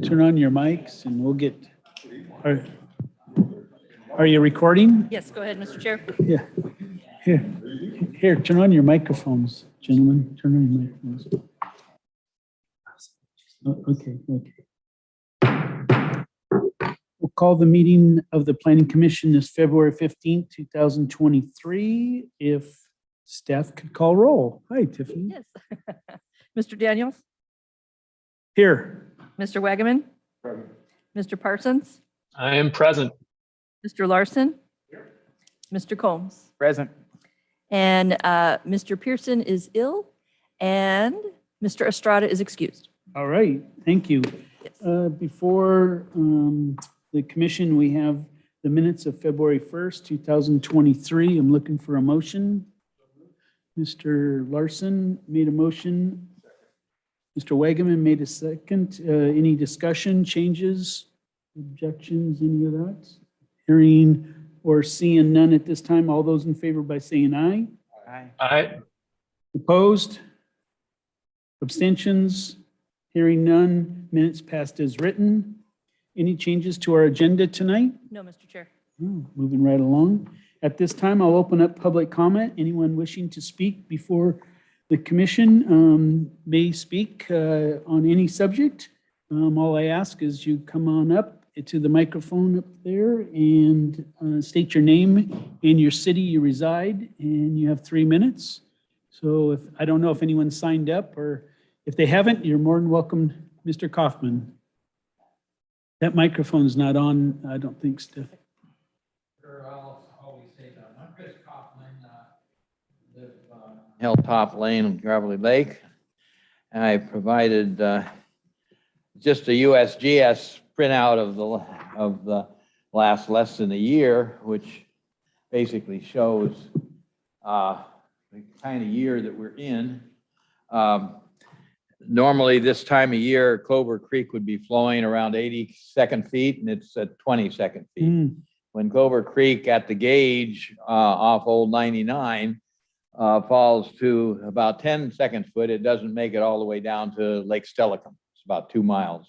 Turn on your mics and we'll get, are you recording? Yes, go ahead, Mr. Chair. Yeah. Here, turn on your microphones, gentlemen. Turn on your microphones. Okay. We'll call the meeting of the Planning Commission this February 15th, 2023. If staff could call roll. Hi, Tiffany. Yes. Mr. Daniels, Here. Mr. Wagaman, Mr. Parsons, I am present. Mr. Larson, Mr. Combs, Present. and Mr. Pearson is ill, and Mr. Estrada is excused. All right, thank you. Yes. Before the commission, we have the minutes of February 1st, 2023. I'm looking for a motion. Mr. Larson made a motion. Mr. Wagaman made a second. Any discussion, changes, objections, any of that? Hearing or seeing none at this time. All those in favor by saying aye. Aye. I Opposed? Abstentions? Hearing none. Minutes passed as written. Any changes to our agenda tonight? No, Mr. Chair. Oh, moving right along. At this time, I'll open up public comment. Anyone wishing to speak before the commission may speak on any subject. All I ask is you come on up to the microphone up there and state your name and your city you reside, and you have 3 minutes. So I don't know if anyone signed up, or if they haven't, you're more than welcome, Mr. Kaufman. That microphone's not on, I don't think, Steph. I'll always say that. I'm Chris Kaufman, live Hilltop Lane, Gravelly Lake. I provided just a USGS printout of the last less than a year, which basically shows the kind of year that we're in. Normally, this time of year, Clover Creek would be flowing around 80 second feet, and it's at 20 second feet. When Clover Creek at the gauge off Old 99 falls to about 10 second foot, it doesn't make it all the way down to Lake Steilacoom. It's about 2 miles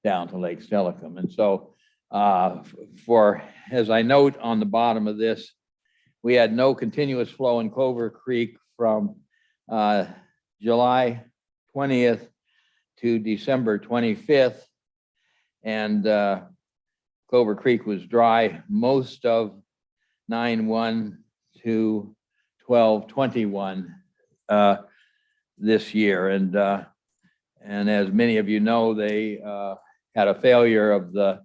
down to Lake Steilacoom. And so as I note on the bottom of this, we had no continuous flow in Clover Creek from July 20th to December 25th. And Clover Creek was dry most of 9/1 to 12/21 this year. And as many of you know, they had a failure of the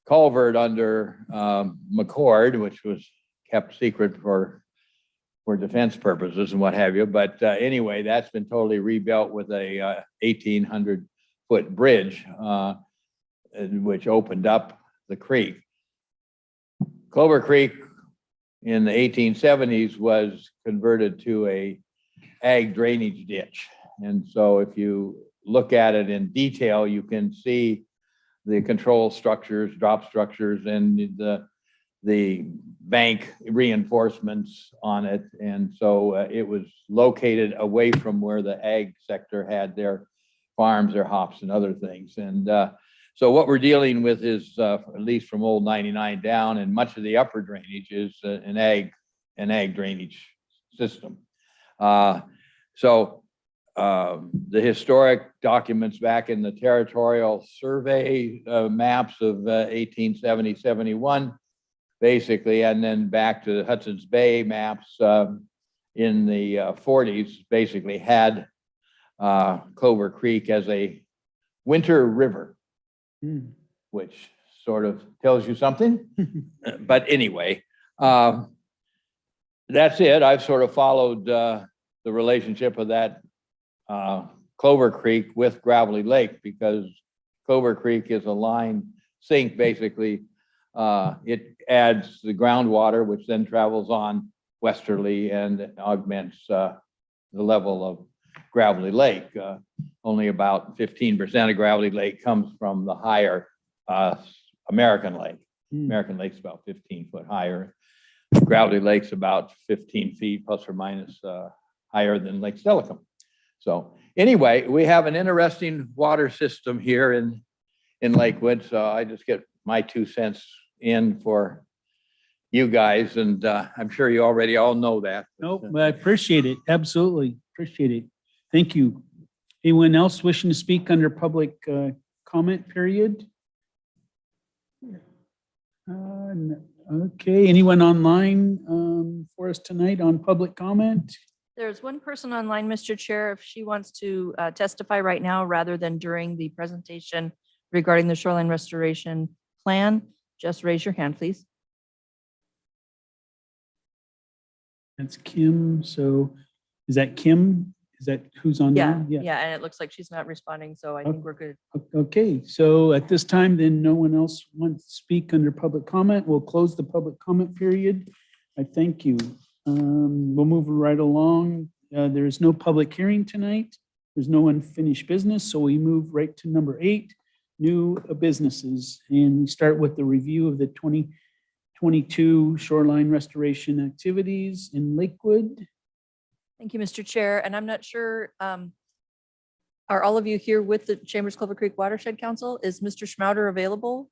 culvert under McCord, which was kept secret for defense purposes and what have you. But anyway, that's been totally rebuilt with a 1,800-foot bridge, which opened up the creek. Clover Creek in the 1870s was converted to a ag drainage ditch. And so if you look at it in detail, you can see the control structures, drop structures, and the bank reinforcements on it. And so it was located away from where the ag sector had their farms, their hops and other things. And so what we're dealing with is, at least from Old 99 down, and much of the upper drainage is an ag drainage system. So the historic documents back in the territorial survey maps of 1870, 71, basically, and then back to the Hudson's Bay maps in the 40s, basically had Clover Creek as a winter river, which sort of tells you something. But anyway, that's it. I've sort of followed the relationship of that Clover Creek with Gravelly Lake, because Clover Creek is a line sink, basically. It adds the groundwater, which then travels on westerly and augments the level of Gravelly Lake. Only about 15% of Gravelly Lake comes from the higher American Lake. American Lake's about 15 foot higher. Gravelly Lake's about 15 feet plus or minus higher than Lake Steilacoom. So anyway, we have an interesting water system here in Lakewood, so I just get my 2 cents in for you guys, and I'm sure you already all know that. Nope, but I appreciate it. Absolutely. Appreciate it. Thank you. Anyone else wishing to speak under public comment period? Okay, anyone online for us tonight on public comment? There's one person online, Mr. Chair, if she wants to testify right now rather than during the presentation regarding the shoreline restoration plan, just raise your hand, please. That's Kim. So is that Kim? Is that who's on? Yeah, now? yeah, and it looks like she's not responding, so I think we're good. Okay, so at this time, then no one else wants to speak under public comment. We'll close the public comment period. I thank you. We'll move right along. There is no public hearing tonight. There's no unfinished business, so we move right to number 8, new businesses. And we start with the review of the 2022 shoreline restoration activities in Lakewood. Thank you, Mr. Chair, and I'm not sure, are all of you here with the Chambers Clover Creek Watershed Council? Is Mr. Schmouder available?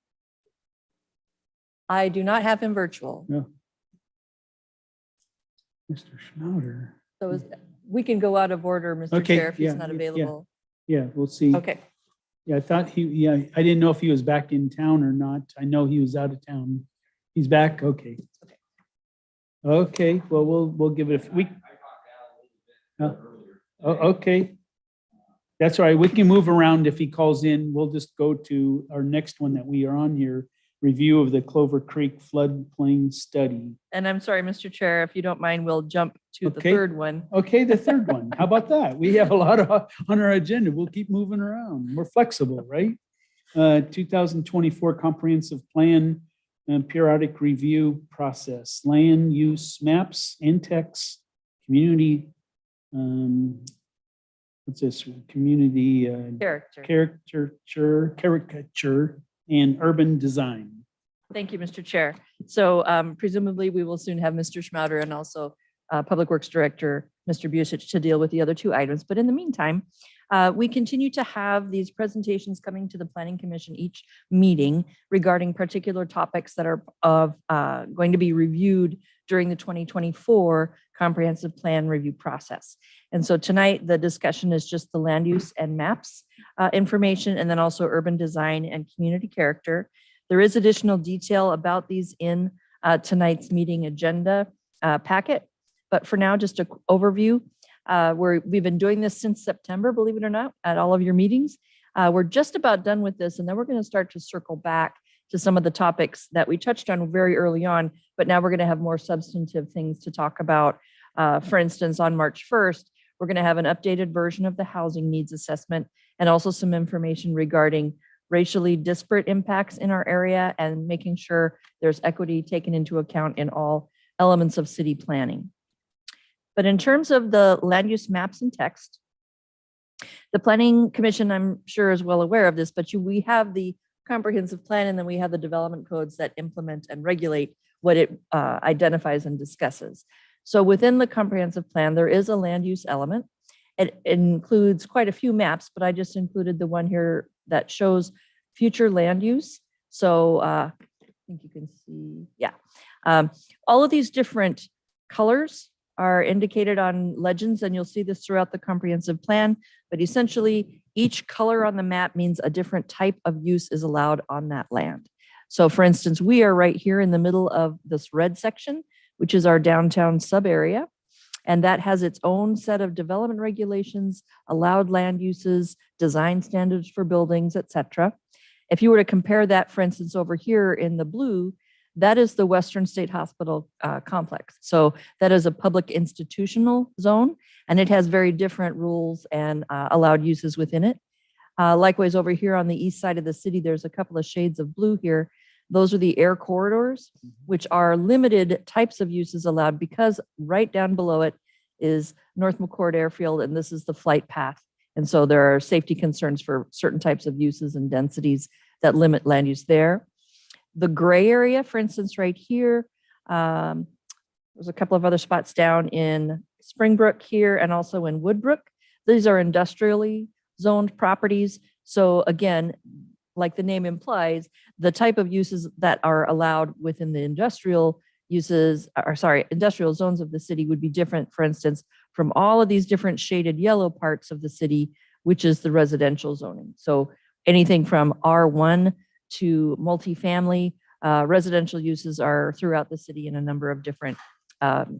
I do not have him virtual. No. Mr. Schmouder. So we can go out of order, Mr. Okay, Chair, if he's yeah, not yeah, available. Yeah, we'll see. Okay, Yeah, I thought I didn't know if he was back in town or not. I know he was out of town. He's back? Okay. Okay. Okay, well, we'll give it a week. Okay. That's all right. We can move around if he calls in. We'll just go to our next one that we are on here, review of the Clover Creek floodplain study. and I'm sorry, Mr. Chair, if you don't mind, we'll jump to the Okay. third one. Okay, the third one. How about that? We have a lot on our agenda. We'll keep moving around. We're flexible, right? 2024 comprehensive plan and periodic review process, land use maps and text, community, what's this? Community caricature and urban design. Thank you, Mr. Chair. So presumably we will soon have Mr. Schmouder and also Public Works Director, Mr. Busich, to deal with the other 2 items. But in the meantime, we continue to have these presentations coming to the Planning Commission each meeting regarding particular topics that are going to be reviewed during the 2024 comprehensive plan review process. And so tonight, the discussion is just the land use and maps information, and then also urban design and community character. There is additional detail about these in tonight's meeting agenda packet. But for now, just an overview. We've been doing this since September, believe it or not, at all of your meetings. We're just about done with this, and then we're going to start to circle back to some of the topics that we touched on very early on, but now we're going to have more substantive things to talk about. For instance, on March 1st, we're going to have an updated version of the housing needs assessment and also some information regarding racially disparate impacts in our area and making sure there's equity taken into account in all elements of city planning. But in terms of the land use maps and text, the Planning Commission, I'm sure, is well aware of this, but we have the comprehensive plan, and then we have the development codes that implement and regulate what it identifies and discusses. So within the comprehensive plan, there is a land use element. It includes quite a few maps, but I just included the one here that shows future land use. So I think you can see, yeah. All of these different colors are indicated on legends, and you'll see this throughout the comprehensive plan, but essentially each color on the map means a different type of use is allowed on that land. So for instance, we are right here in the middle of this red section, which is our downtown sub area. And that has its own set of development regulations, allowed land uses, design standards for buildings, et cetera. If you were to compare that, for instance, over here in the blue, that is the Western State Hospital complex. So that is a public institutional zone, and it has very different rules and allowed uses within it. Likewise, over here on the east side of the city, there's a couple of shades of blue here. Those are the air corridors, which are limited types of uses allowed because right down below it is North McCord Airfield, and this is the flight path. And so there are safety concerns for certain types of uses and densities that limit land use there. The gray area, for instance, right here, there's a couple of other spots down in Springbrook here and also in Woodbrook. These are industrially zoned properties. So again, like the name implies, the type of uses that are allowed within the industrial uses, or sorry, industrial zones of the city would be different, for instance, from all of these different shaded yellow parts of the city, which is the residential zoning. So anything from R1 to multifamily, residential uses are throughout the city in a number of different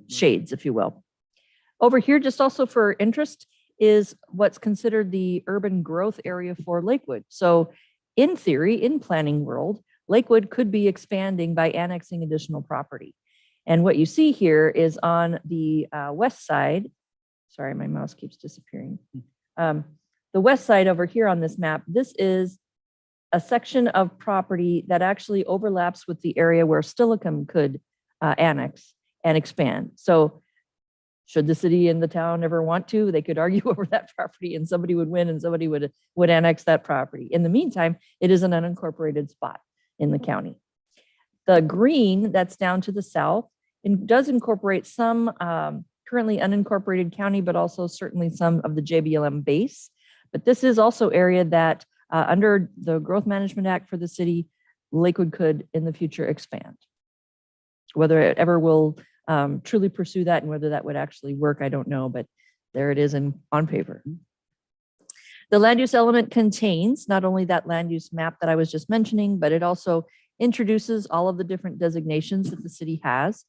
shades, if you will. Over here, just also for interest, is what's considered the urban growth area for Lakewood. So in theory, in planning world, Lakewood could be expanding by annexing additional property. And what you see here is on the west side, sorry, my mouse keeps disappearing. The west side over here on this map, this is a section of property that actually overlaps with the area where Stillicum could annex and expand. So should the city and the town ever want to, they could argue over that property and somebody would win and somebody would annex that property. In the meantime, it is an unincorporated spot in the county. The green that's down to the south does incorporate some currently unincorporated county, but also certainly some of the JBLM base. But this is also area that under the Growth Management Act for the city, Lakewood could in the future expand. Whether it ever will truly pursue that and whether that would actually work, I don't know, but there it is on paper. The land use element contains not only that land use map that I was just mentioning, but it also introduces all of the different designations that the city has.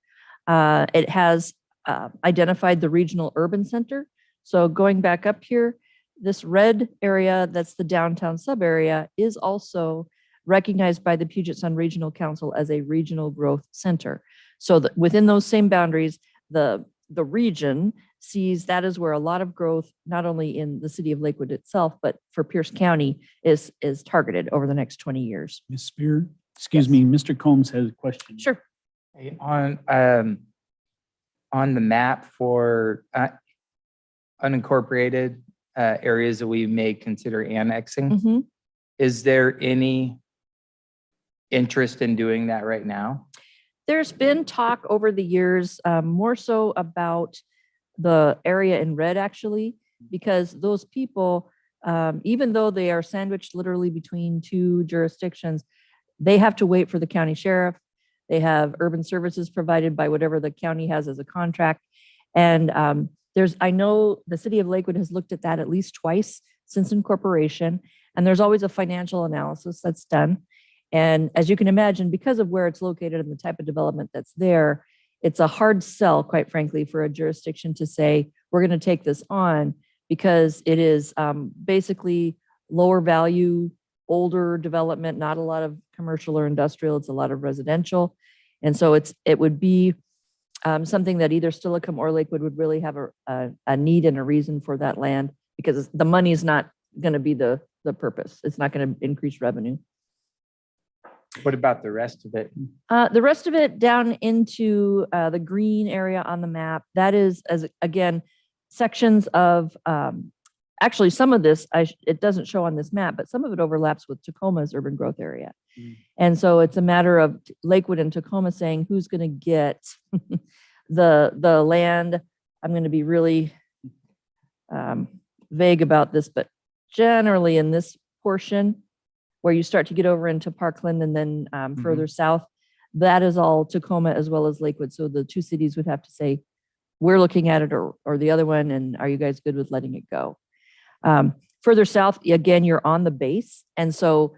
It has identified the regional urban center. So going back up here, this red area that's the downtown sub area is also recognized by the Puget Sound Regional Council as a regional growth center. So that within those same boundaries, the region sees that is where a lot of growth, not only in the city of Lakewood itself, but for Pierce County is targeted over the next 20 years. Ms. Spear, excuse me, Mr. Combs has a question. Sure. On the map for unincorporated areas that we may consider annexing, Mhm. is there any interest in doing that right now? There's been talk over the years, more so about the area in red, actually, because those people, even though they are sandwiched literally between two jurisdictions, they have to wait for the county sheriff. They have urban services provided by whatever the county has as a contract. And I know the city of Lakewood has looked at that at least twice since incorporation, and there's always a financial analysis that's done. And as you can imagine, because of where it's located and the type of development that's there, it's a hard sell, quite frankly, for a jurisdiction to say, we're going to take this on, because it is basically lower value, older development, not a lot of commercial or industrial, it's a lot of residential. And so it would be something that either Stillicum or Lakewood would really have a need and a reason for that land, because the money is not going to be the purpose. It's not going to increase revenue. What about the rest of it? The rest of it down into the green area on the map, that is, again, sections of, actually some of this, it doesn't show on this map, but some of it overlaps with Tacoma's urban growth area. And so it's a matter of Lakewood and Tacoma saying who's going to get the land. I'm going to be really vague about this, but generally in this portion, where you start to get over into Parkland and then further south, that is all Tacoma as well as Lakewood. So the two cities would have to say, we're looking at it, or the other one, and are you guys good with letting it go? Further south, again, you're on the base. And so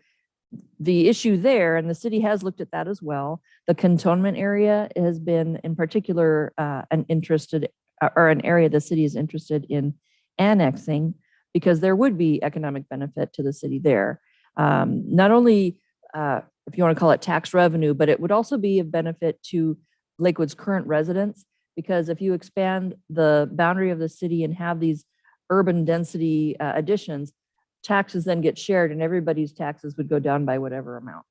the issue there, and the city has looked at that as well, the cantonment area has been in particular an area the city is interested in annexing, because there would be economic benefit to the city there. Not only, if you want to call it tax revenue, but it would also be a benefit to Lakewood's current residents, because if you expand the boundary of the city and have these urban density additions, taxes then get shared and everybody's taxes would go down by whatever amount.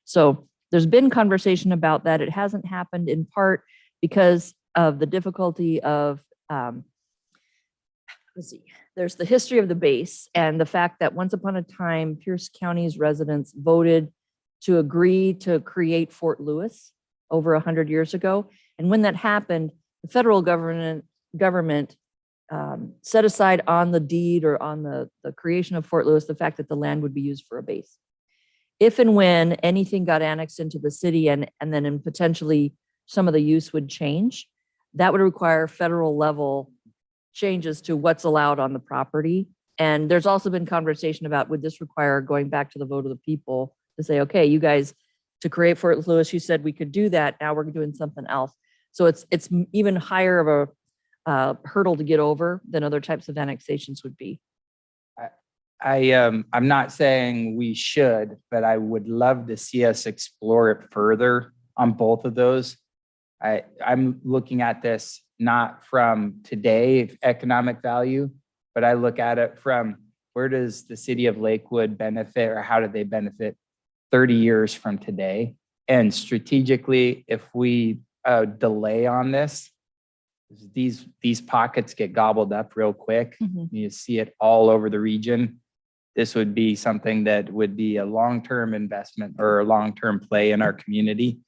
So there's been conversation about that. It hasn't happened in part because of the difficulty of, let's see, there's the history of the base and the fact that once upon a time, Pierce County's residents voted to agree to create Fort Lewis over 100 years ago. And when that happened, the federal government set aside on the deed or on the creation of Fort Lewis the fact that the land would be used for a base. if and when anything got annexed into the city and then in potentially some of the use would change, that would require federal level changes to what's allowed on the property. And there's also been conversation about, would this require going back to the vote of the people to say, okay, you guys, to create Fort Lewis, you said we could do that. Now we're doing something else. So it's even higher of a hurdle to get over than other types of annexations would be. I'm not saying we should, but I would love to see us explore it further on both of those. I'm looking at this not from today economic value, but I look at it from where does the city of Lakewood benefit, or how do they benefit 30 years from today? And strategically, if we delay on this, these pockets get gobbled up real quick. You see it all over the region. This would be something that would be a long-term investment or a long-term play in our community.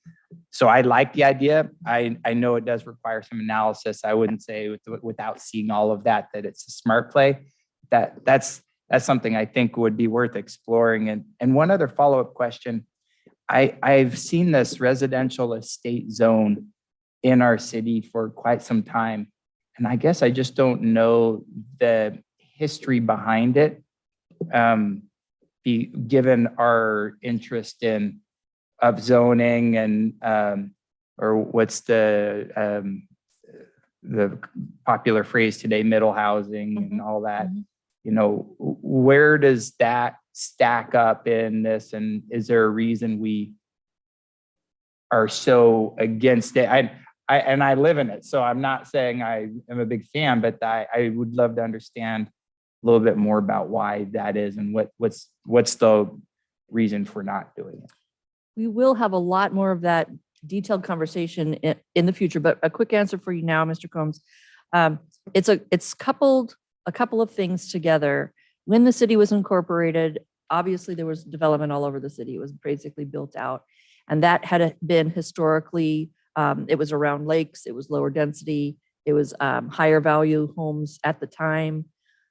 So I like the idea. I know it does require some analysis. I wouldn't say without seeing all of that it's a smart play. That's something I think would be worth exploring. And one other follow-up question. I've seen this residential estate zone in our city for quite some time. And I guess I just don't know the history behind it. Given our interest in upzoning and or what's the popular phrase today, middle housing and all that, you know, where does that stack up in this? And is there a reason we are so against it? I live in it, so I'm not saying I am a big fan, but I would love to understand a little bit more about why that is and what's the reason for not doing it. We will have a lot more of that detailed conversation in the future, but a quick answer for you now, Mr. Combs. It's coupled a couple of things together. When the city was incorporated, obviously there was development all over the city. It was basically built out. And that had been historically, it was around lakes, it was lower density, it was higher value homes at the time.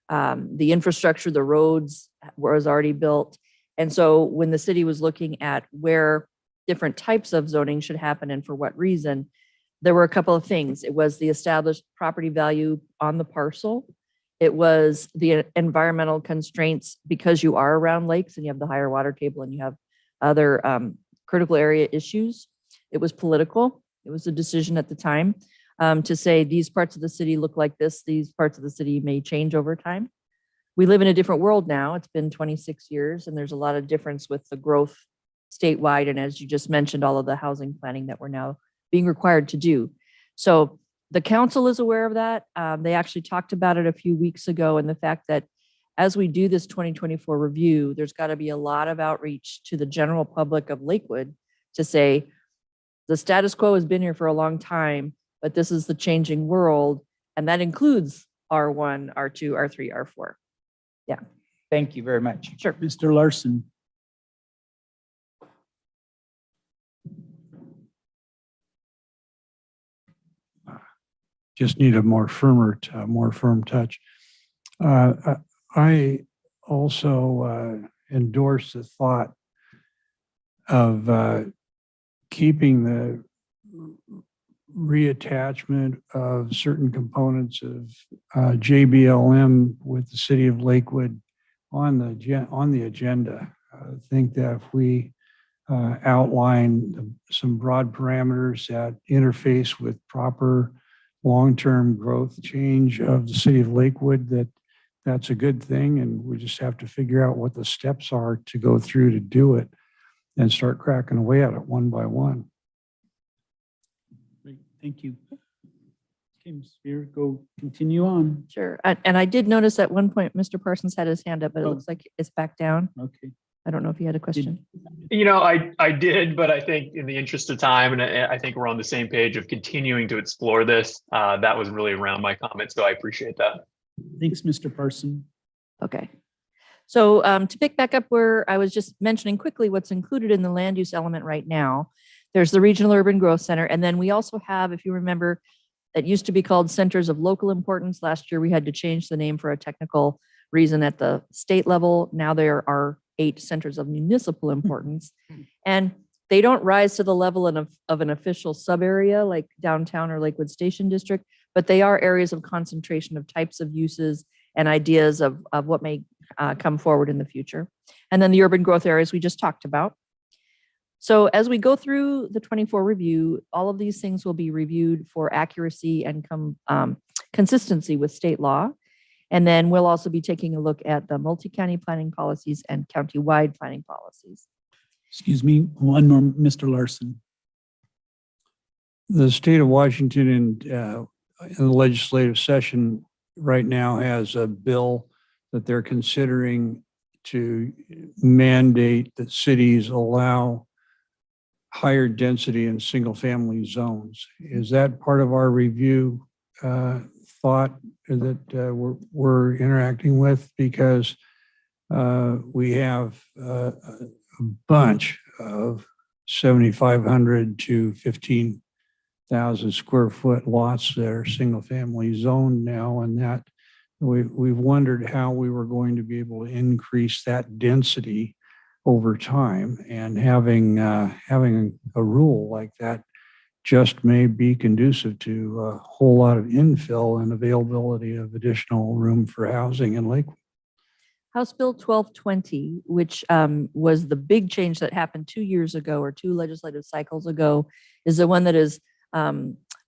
The infrastructure, the roads was already built. And so when the city was looking at where different types of zoning should happen and for what reason, there were a couple of things. It was the established property value on the parcel. It was the environmental constraints because you are around lakes and you have the higher water table and you have other critical area issues. It was political. It was a decision at the time to say these parts of the city look like this. These parts of the city may change over time. We live in a different world now. It's been 26 years and there's a lot of difference with the growth statewide. And as you just mentioned, all of the housing planning that we're now being required to do. So the council is aware of that. They actually talked about it a few weeks ago, and the fact that as we do this 2024 review, there's got to be a lot of outreach to the general public of Lakewood to say, the status quo has been here for a long time, but this is the changing world. And that includes R1, R2, R3, R4. Yeah. Thank you very much. Sure. Mr. Larson. Just need a more firm touch. I also endorse the thought of keeping the reattachment of certain components of JBLM with the city of Lakewood on the agenda. I think that if we outline some broad parameters that interface with proper long-term growth change of the city of Lakewood, that's a good thing. And we just have to figure out what the steps are to go through to do it and start cracking away at it one by one. Great, thank you. Okay, Ms. Spear, continue on. Sure. And I did notice at one point, Mr. Parsons had his hand up, but it Oh. looks like it's back down. Okay. I don't know if you had a question. You know, I did, but I think in the interest of time, and I think we're on the same page of continuing to explore this. That was really around my comments, so I appreciate that. Thanks, Mr. Parson. Okay. So to pick back up where I was just mentioning quickly what's included in the land use element right now, there's the Regional Urban Growth Center. And then we also have, if you remember, it used to be called Centers of Local Importance. Last year, we had to change the name for a technical reason at the state level. Now there are 8 centers of municipal importance. And they don't rise to the level of an official sub-area like downtown or Lakewood Station District, but they are areas of concentration of types of uses and ideas of what may come forward in the future. And then the urban growth areas we just talked about. So as we go through the 24 review, all of these things will be reviewed for accuracy and consistency with state law. And then we'll also be taking a look at the multi-county planning policies and county-wide planning policies. Excuse me, one more, Mr. Larson. The state of Washington in the legislative session right now has a bill that they're considering to mandate that cities allow higher density in single-family zones. Is that part of our review thought that we're interacting with? Because we have a bunch of 7,500 to 15,000 square foot lots that are single-family zoned now, and that we've wondered how we were going to be able to increase that density over time, and having a rule like that just may be conducive to a whole lot of infill and availability of additional room for housing in Lakewood. House Bill 1220, which was the big change that happened 2 years ago or 2 legislative cycles ago, is the one that is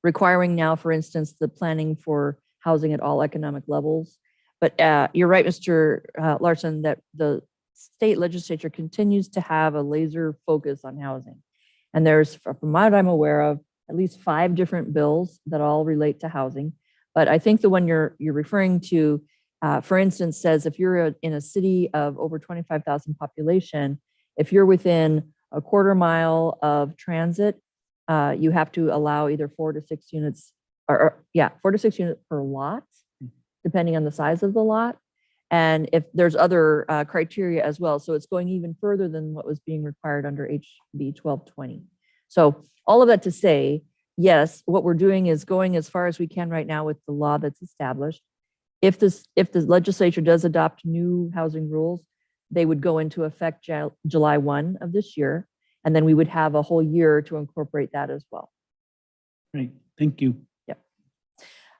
requiring now, for instance, the planning for housing at all economic levels. But you're right, Mr. Larson, that the state legislature continues to have a laser focus on housing. And there's, from what I'm aware of, at least 5 different bills that all relate to housing. But I think the one you're referring to, for instance, says if you're in a city of over 25,000 population, if you're within a quarter mile of transit, you have to allow either 4 to 6 units, 4 to 6 units per lot, depending on the size of the lot. And if there's other criteria as well. So it's going even further than what was being required under HB 1220. So all of that to say, yes, what we're doing is going as far as we can right now with the law that's established. If the legislature does adopt new housing rules, they would go into effect July 1 of this year. And then we would have a whole year to incorporate that as well. Great, thank you.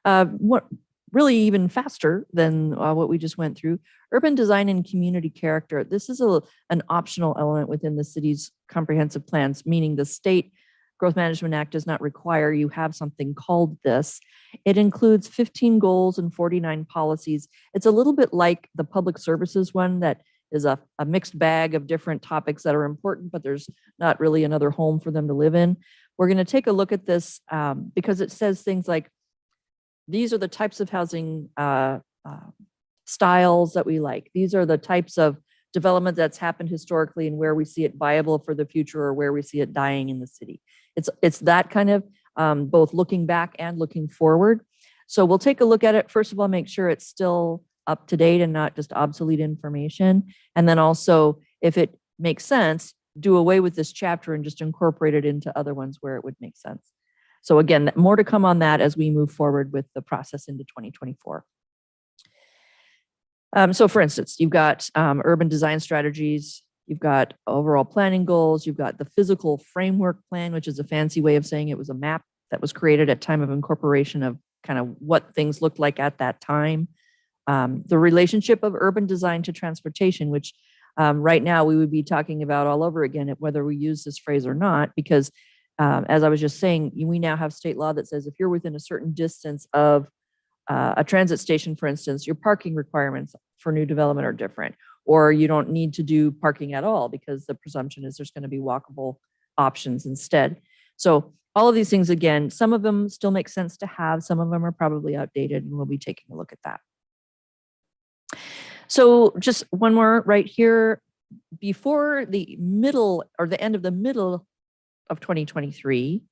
What really even faster than what we just went through, urban design and community character. This is an optional element within the city's comprehensive plans, meaning the State Growth Management Act does not require you have something called this. It includes 15 goals and 49 policies. It's a little bit like the public services one that is a mixed bag of different topics that are important, but there's not really another home for them to live in. We're going to take a look at this because it says things like, these are the types of housing styles that we like. These are the types of development that's happened historically and where we see it viable for the future or where we see it dying in the city. It's that kind of both looking back and looking forward. So we'll take a look at it. First of all, make sure it's still up to date and not just obsolete information. And then also, if it makes sense, do away with this chapter and just incorporate it into other ones where it would make sense. So again, more to come on that as we move forward with the process into 2024. So for instance, you've got urban design strategies, you've got overall planning goals, you've got the physical framework plan, which is a fancy way of saying it was a map that was created at time of incorporation of kind of what things looked like at that time. The relationship of urban design to transportation, which right now we would be talking about all over again, whether we use this phrase or not, because as I was just saying, we now have state law that says if you're within a certain distance of a transit station, for instance, your parking requirements for new development are different, or you don't need to do parking at all because the presumption is there's going to be walkable options instead. So all of these things, again, some of them still make sense to have, some of them are probably outdated, and we'll be taking a look at that. So just one more right here, before the middle or the end of the middle of 2023,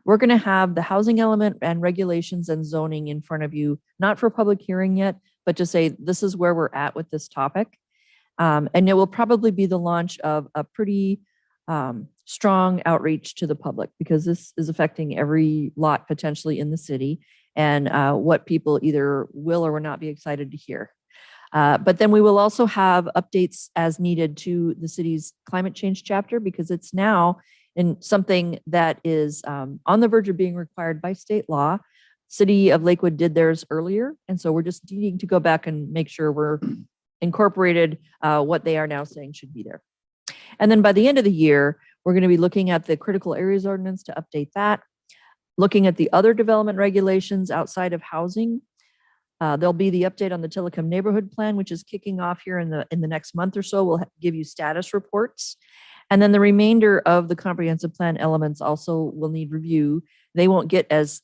we're going to have the housing element and regulations and zoning in front of you, not for public hearing yet, but to say this is where we're at with this topic. And it will probably be the launch of a pretty strong outreach to the public, because this is affecting every lot potentially in the city and what people either will or will not be excited to hear. But then we will also have updates as needed to the city's climate change chapter because it's now in something that is on the verge of being required by state law. City of Lakewood did theirs earlier, and so we're just needing to go back and make sure we're incorporated what they are now saying should be there. And then by the end of the year, we're going to be looking at the critical areas ordinance to update that, looking at the other development regulations outside of housing. There'll be the update on the Tillicum Neighborhood Plan, which is kicking off here in the next month or so. We'll give you status reports. And then the remainder of the comprehensive plan elements also will need review. They won't get as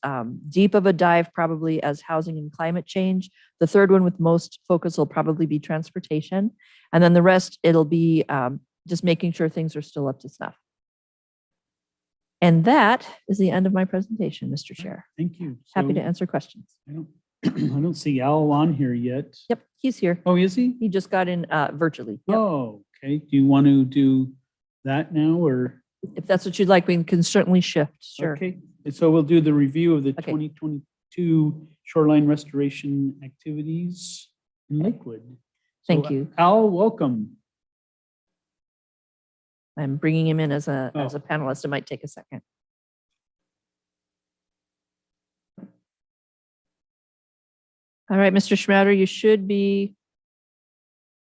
deep of a dive probably as housing and climate change. The third one with most focus will probably be transportation. And then the rest, it'll be just making sure things are still up to snuff. And that is the end of my presentation, Mr. Chair. Thank you. Happy to So, answer questions. I don't, I don't see Al on here yet. Yep, he's here. Oh, is he? He just got in virtually. Yep. Oh, okay. Do you want to do that now or? If that's what you'd like, we can certainly shift. Sure. Okay, so we'll do the review of the Okay. 2022 shoreline restoration activities in Lakewood. Thank So, you. Al, welcome. I'm bringing him in as a Oh. panelist. It might take a second. All right, Mr. Schmatter, you should be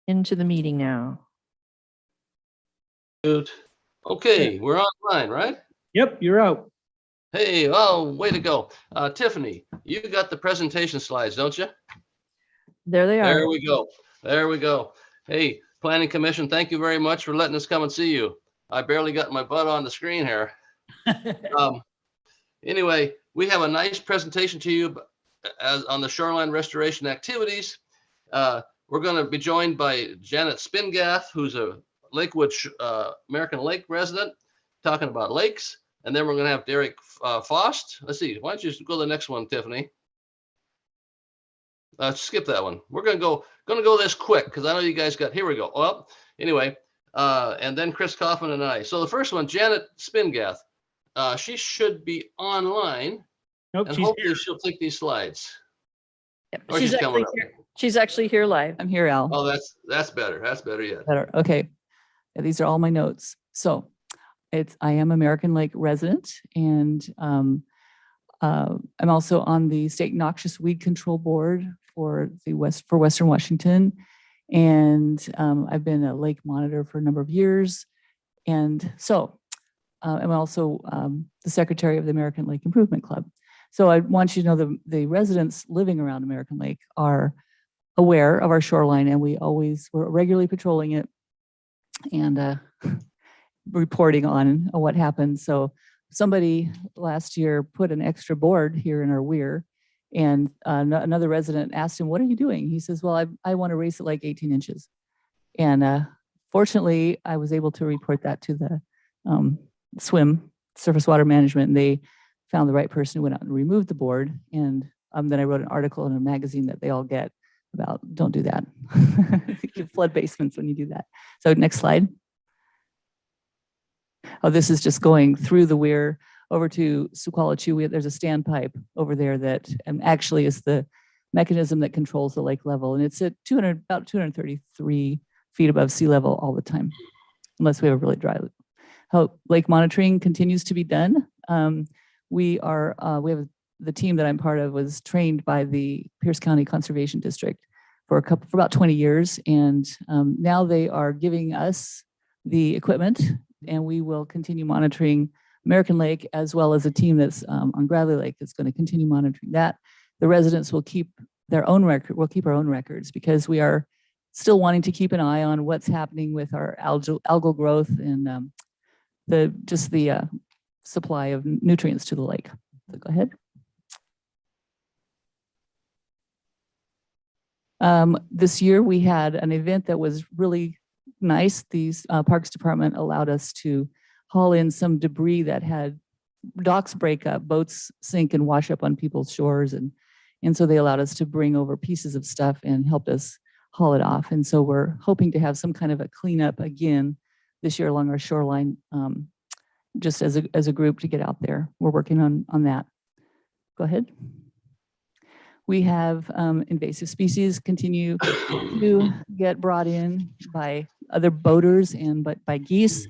into the meeting now. Good. Okay, we're online, right? Yep, you're out. Hey, oh, way to go. Tiffany, you got the presentation slides, don't you? There they are. There we go. There we go. Hey, Planning Commission, thank you very much for letting us come and see you. I barely got my butt on the screen here. Anyway, we have a nice presentation to you on the shoreline restoration activities. We're going to be joined by Janet Spingath, who's a Lakewood American Lake resident, talking about lakes. And then we're going to have Derek Faust. Let's see. Why don't you go to the next one, Tiffany? Skip that one. We're going to go this quick because I know you guys got. Here we go. Well, anyway, and then Chris Kaufman and I. So the first one, Janet Spingath. She should be online, Nope, and she's hopefully here. she'll take these slides. Yep, Oh, She's she's coming actually up. here. She's actually here live. I'm here, Al. Oh, that's better. That's better yet. Better. Okay. Yeah, these are all my notes. So I am American Lake resident, and I'm also on the State Noxious Weed Control Board for Western Washington. And I've been a lake monitor for a number of years. And so I'm also the secretary of the American Lake Improvement Club. So I want you to know the residents living around American Lake are aware of our shoreline, and we're regularly patrolling it and reporting on what happened. So somebody last year put an extra board here in our weir, and another resident asked him, "What are you doing?" He says, "Well, I want to raise it like 18 inches." And fortunately, I was able to report that to the Surface Water Management, and they found the right person who went out and removed the board. And then I wrote an article in a magazine that they all get about, don't do that. You flood basements when you do that. So next slide. Oh, this is just going through the weir over to Suqualichu. There's a standpipe over there that actually is the mechanism that controls the lake level. And it's at about 233 feet above sea level all the time, unless we have a really dry lake monitoring continues to be done. We have the team that I'm part of was trained by the Pierce County Conservation District for about 20 years. And now they are giving us the equipment, and we will continue monitoring American Lake, as well as a team that's on Bradley Lake that's going to continue monitoring that. The residents will keep their own record. We'll keep our own records because we are still wanting to keep an eye on what's happening with our algal growth and the supply of nutrients to the lake. So go ahead. This year we had an event that was really nice. The Parks Department allowed us to haul in some debris that had docks break up, boats sink and wash up on people's shores. And so they allowed us to bring over pieces of stuff and helped us haul it off. And so we're hoping to have some kind of a cleanup again this year along our shoreline, just as a group to get out there. We're working on that. Go ahead. We have invasive species continue to get brought in by other boaters and by geese.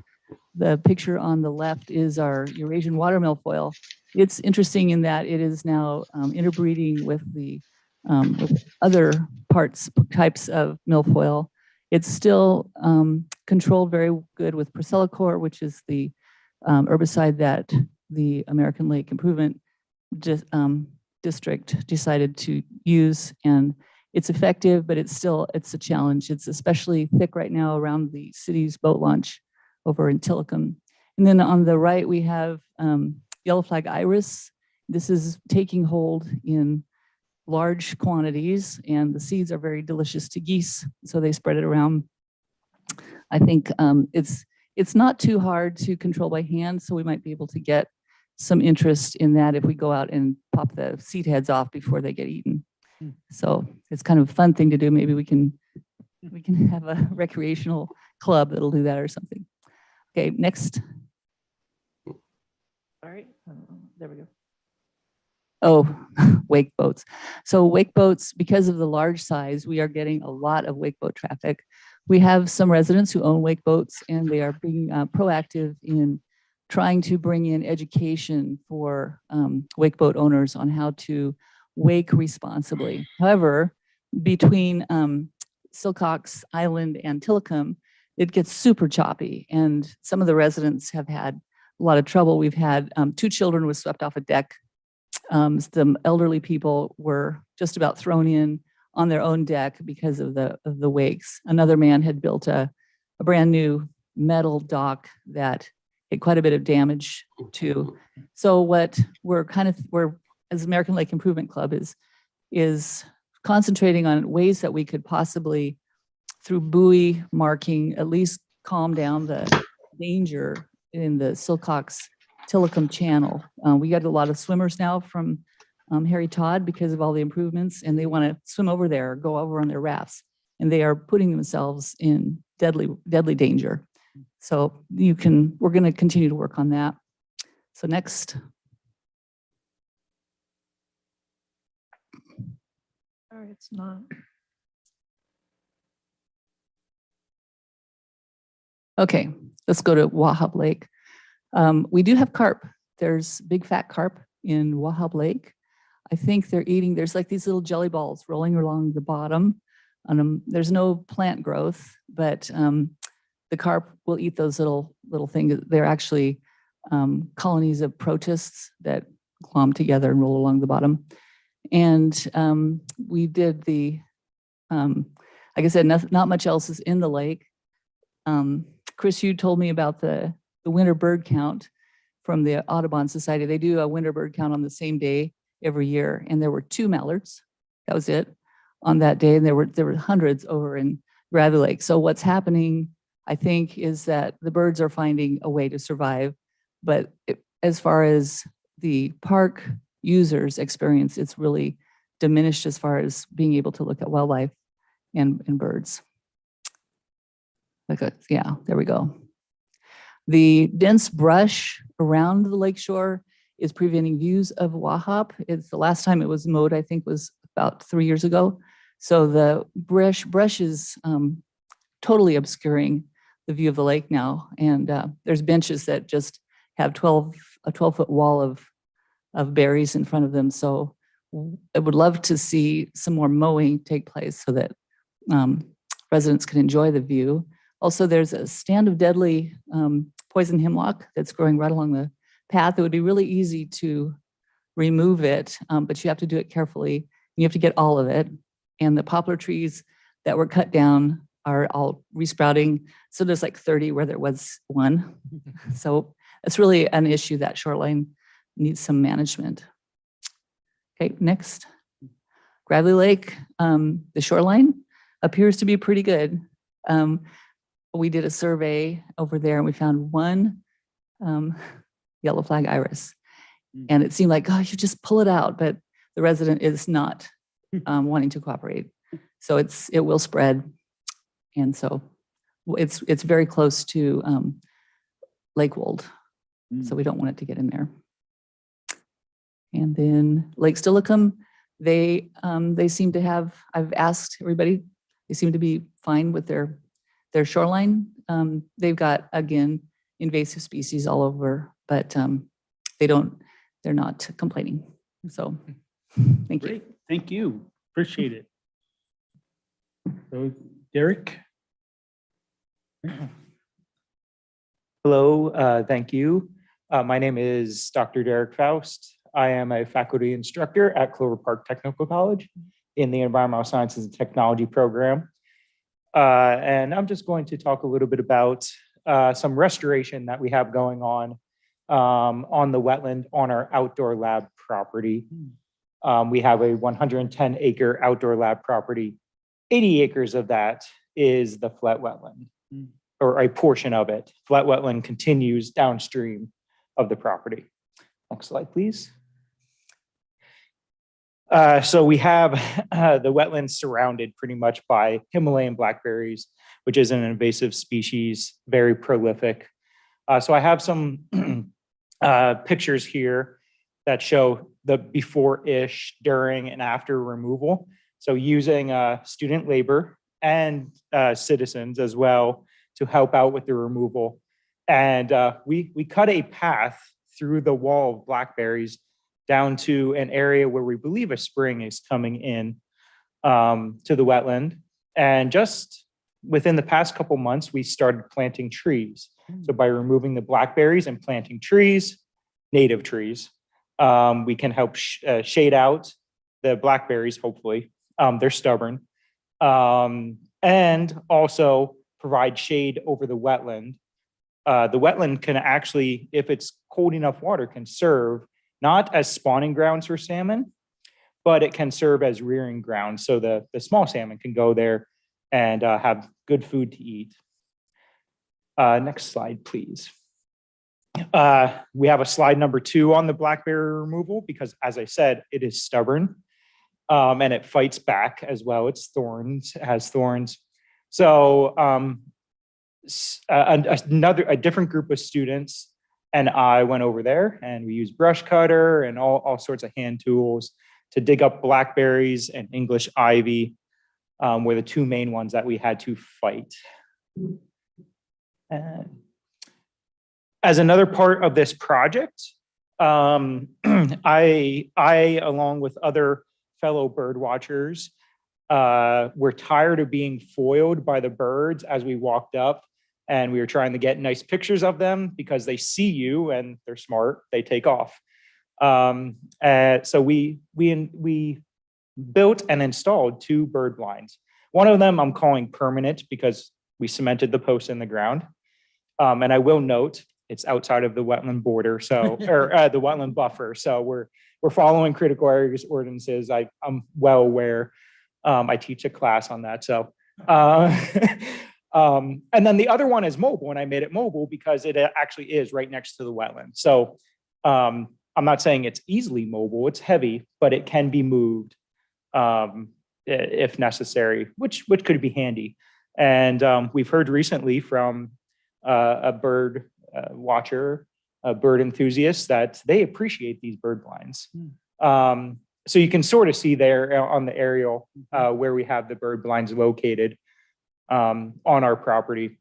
The picture on the left is our Eurasian water milfoil. It's interesting in that it is now interbreeding with with other types of milfoil. It's still controlled very good with Priscillacor, which is the herbicide that the American Lake Improvement District decided to use, and it's effective, but it's a challenge. It's especially thick right now around the city's boat launch over in Tillicum. And then on the right, we have yellow flag iris. This is taking hold in large quantities, and the seeds are very delicious to geese, so they spread it around. I think it's not too hard to control by hand, so we might be able to get some interest in that if we go out and pop the seed heads off before they get eaten. So it's kind of a fun thing to do. Maybe we can have a recreational club that'll do that or something. Okay, next. All right, there we go. Oh, wake boats. So wake boats, because of the large size, we are getting a lot of wake boat traffic. We have some residents who own wake boats, and they are being proactive in trying to bring in education for wake boat owners on how to wake responsibly. However, between Silcox Island and Tillicum, it gets super choppy, and some of the residents have had a lot of trouble. We've had 2 children was swept off a deck. Some elderly people were just about thrown in on their own deck because of the wakes. Another man had built a brand new metal dock that had quite a bit of damage to. So what we're as American Lake Improvement Club is concentrating on ways that we could possibly, through buoy marking, at least calm down the danger in the Silcox Tillicum channel. We got a lot of swimmers now from Harry Todd because of all the improvements, and they want to swim over there or go over on their rafts, and they are putting themselves in deadly danger. So we're going to continue to work on that. So next. All right, it's not. Okay, let's go to Wahab Lake. We do have carp. There's big fat carp in Wahab Lake. I think they're eating, there's like these little jelly balls rolling along the bottom. There's no plant growth, but the carp will eat those little things. They're actually colonies of protists that glom together and roll along the bottom. And we did like I said, not much else is in the lake. Chris, you told me about the winter bird count from the Audubon Society. They do a winter bird count on the same day every year, and there were 2 mallards. That was it on that day, and there were hundreds over in Gravely Lake. So what's happening, I think, is that the birds are finding a way to survive. But as far as the park users' experience, it's really diminished as far as being able to look at wildlife and birds. Yeah, there we go. The dense brush around the lakeshore is preventing views of Wahab. It's the last time it was mowed, I think, was about 3 years ago. So the brush is totally obscuring the view of the lake now. And there's benches that just have a 12-foot wall of berries in front of them. So I would love to see some more mowing take place so that residents can enjoy the view. Also, there's a stand of deadly poison hemlock that's growing right along the path. It would be really easy to remove it, but you have to do it carefully. You have to get all of it. And the poplar trees that were cut down are all resprouting. So there's like 30 where there was 1. So it's really an issue that shoreline needs some management. Okay, next. Gravely Lake, the shoreline appears to be pretty good. We did a survey over there and we found 1 yellow flag iris. And it seemed like, oh, you just pull it out, but the resident is not wanting to cooperate. So it will spread. And so it's very close to Lake Wold. So we don't want it to get in there. And then Lake Steilacoom, they seem to have, I've asked everybody, they seem to be fine with their shoreline. They've got, again, invasive species all over, but they're not complaining. So, thank you. Great, thank you. Appreciate it. So Derek? Hello, thank you. My name is Dr. Derek Faust. I am a faculty instructor at Clover Park Technical College in the Environmental Sciences and Technology program. And I'm just going to talk a little bit about some restoration that we have going on the wetland on our outdoor lab property. We have a 110 acre outdoor lab property. 80 acres of that is the flat wetland, or a portion of it. Flat wetland continues downstream of the property. Next slide, please. So we have the wetlands surrounded pretty much by Himalayan blackberries, which is an invasive species, very prolific. So I have some pictures here that show the before-ish, during, and after removal. So using student labor and citizens as well to help out with the removal. And we cut a path through the wall of blackberries down to an area where we believe a spring is coming in to the wetland. And just within the past couple months, we started planting trees. So by removing the blackberries and planting trees, native trees, we can help shade out the blackberries, hopefully. They're stubborn. And also provide shade over the wetland. The wetland can actually, if it's cold enough water, can serve not as spawning grounds for salmon, but it can serve as rearing grounds. So the small salmon can go there and have good food to eat. Next slide, please. We have a slide number 2 on the blackberry removal because, as I said, it is stubborn and it fights back as well. It has thorns. So a different group of students and I went over there and we used brush cutter and all sorts of hand tools to dig up blackberries and English ivy were the 2 main ones that we had to fight. As another part of this project, I, along with other fellow bird watchers, were tired of being foiled by the birds as we walked up, and we were trying to get nice pictures of them because they see you and they're smart, they take off. So we built and installed 2 bird blinds. One of them I'm calling permanent because we cemented the post in the ground. And I will note it's outside of the wetland border, so or the wetland buffer. So we're following critical areas ordinances. I'm well aware. I teach a class on that. So and then the other one is mobile, and I made it mobile because it actually is right next to the wetland. So I'm not saying it's easily mobile. It's heavy, but it can be moved if necessary, which could be handy. And we've heard recently from a bird watcher, a bird enthusiast, that they appreciate these bird blinds. So you can sort of see there on the aerial where we have the bird blinds located on our property.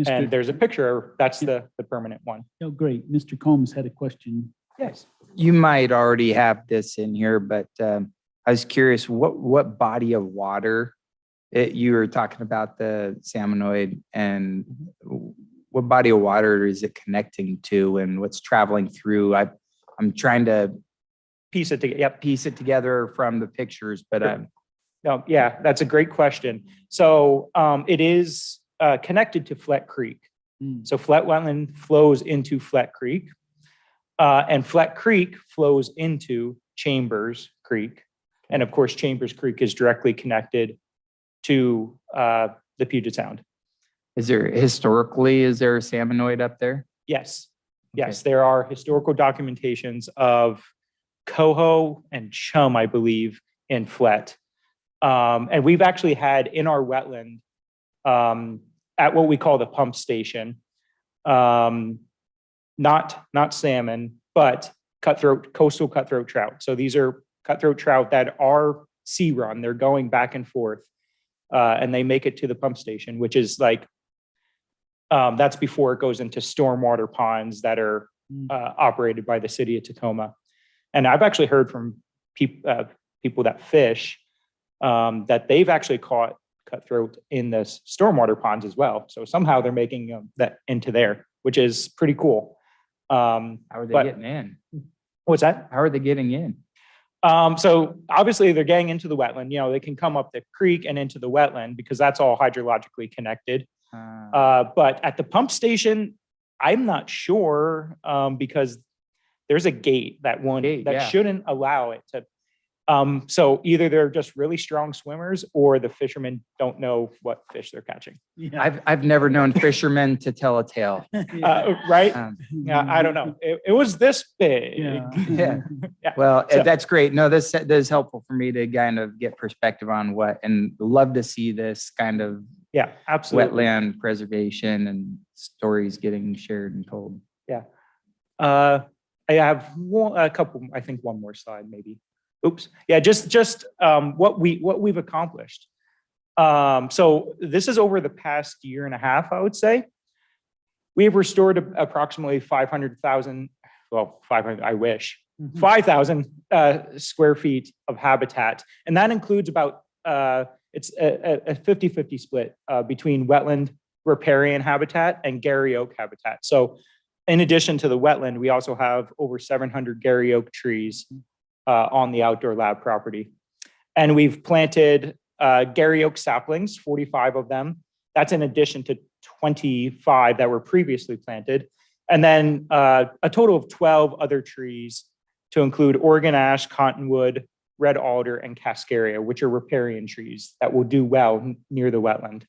And there's a picture, that's the permanent one. Oh, great. Mr. Combs had a question. Yes. You might already have this in here, but I was curious, what body of water you were talking about the salmonoid, and what body of water is it connecting to and what's traveling through? I'm trying to Piece it together. Yep. piece it together from the pictures, but No, yeah, that's a great question. So it is connected to Flat Creek. So Flat Wetland flows into Flat Creek, and Flat Creek flows into Chambers Creek. And of course, Chambers Creek is directly connected to the Puget Sound. is there a salmonoid up there? Yes, yes, there are historical documentations of coho and chum, I believe, in Flat. And we've actually had in our wetland at what we call the pump station, not salmon, but coastal cutthroat trout. So these are cutthroat trout that are sea run. They're going back and forth, and they make it to the pump station, which is like, that's before it goes into stormwater ponds that are operated by the city of Tacoma. And I've actually heard from people that fish that they've actually caught cutthroat in the stormwater ponds as well. So somehow they're making that into there, which is pretty cool. How are they But- getting in? What's that? How are they getting in? So obviously they're getting into the wetland. They can come up the creek and into the wetland because that's all hydrologically connected. But at the pump station, I'm not sure because there's a gate that Yeah. shouldn't allow it to. So either they're just really strong swimmers or the fishermen don't know what fish they're catching. Yeah. I've never known fishermen to tell a tale. Right? Um, Yeah, I don't know. It was this big. Yeah. Yeah. Well, So- that's great. No, this is helpful for me to kind of get perspective on and love to see this kind of Yeah, absolutely. wetland preservation and stories getting shared and told. I have a couple, I think one more slide maybe. Oops. Yeah, just what we've accomplished. So this is over the past year and a half, I would say. We've restored approximately 500,000, well, 500, I wish, 5,000 square feet of habitat. And that includes about, it's a 50-50 split between wetland riparian habitat and Gary Oak habitat. So in addition to the wetland, we also have over 700 Gary Oak trees on the outdoor lab property. And we've planted Gary Oak saplings, 45 of them. That's in addition to 25 that were previously planted. And then a total of 12 other trees to include Oregon ash, cottonwood, red alder, and cascaria, which are riparian trees that will do well near the wetland.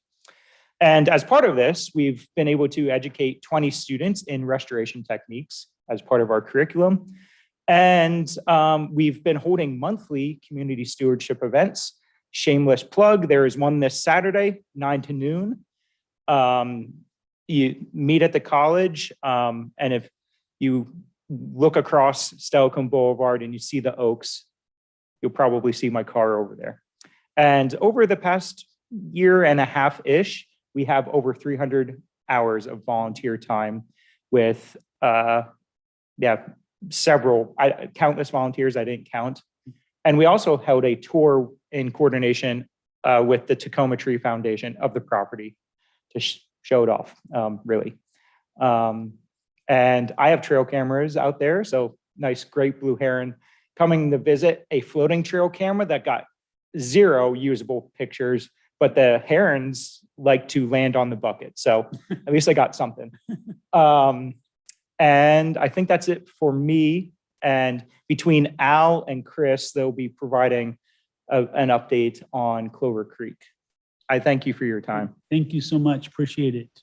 And as part of this, we've been able to educate 20 students in restoration techniques as part of our curriculum. And we've been holding monthly community stewardship events. Shameless plug, there is one this Saturday, 9 to noon. You meet at the college, and if you look across Stelcombe Boulevard and you see the oaks, you'll probably see my car over there. And over the past year and a half-ish, we have over 300 hours of volunteer time with, several, countless volunteers, I didn't count. And we also held a tour in coordination with the Tacoma Tree Foundation of the property to show it off, really. And I have trail cameras out there, so nice great blue heron coming to visit, a floating trail camera that got 0 usable pictures, but the herons like to land on the bucket. So at least I got something. And I think that's it for me. And between Al and Chris, they'll be providing an update on Clover Creek. I thank you for your time. Thank you so much. Appreciate it.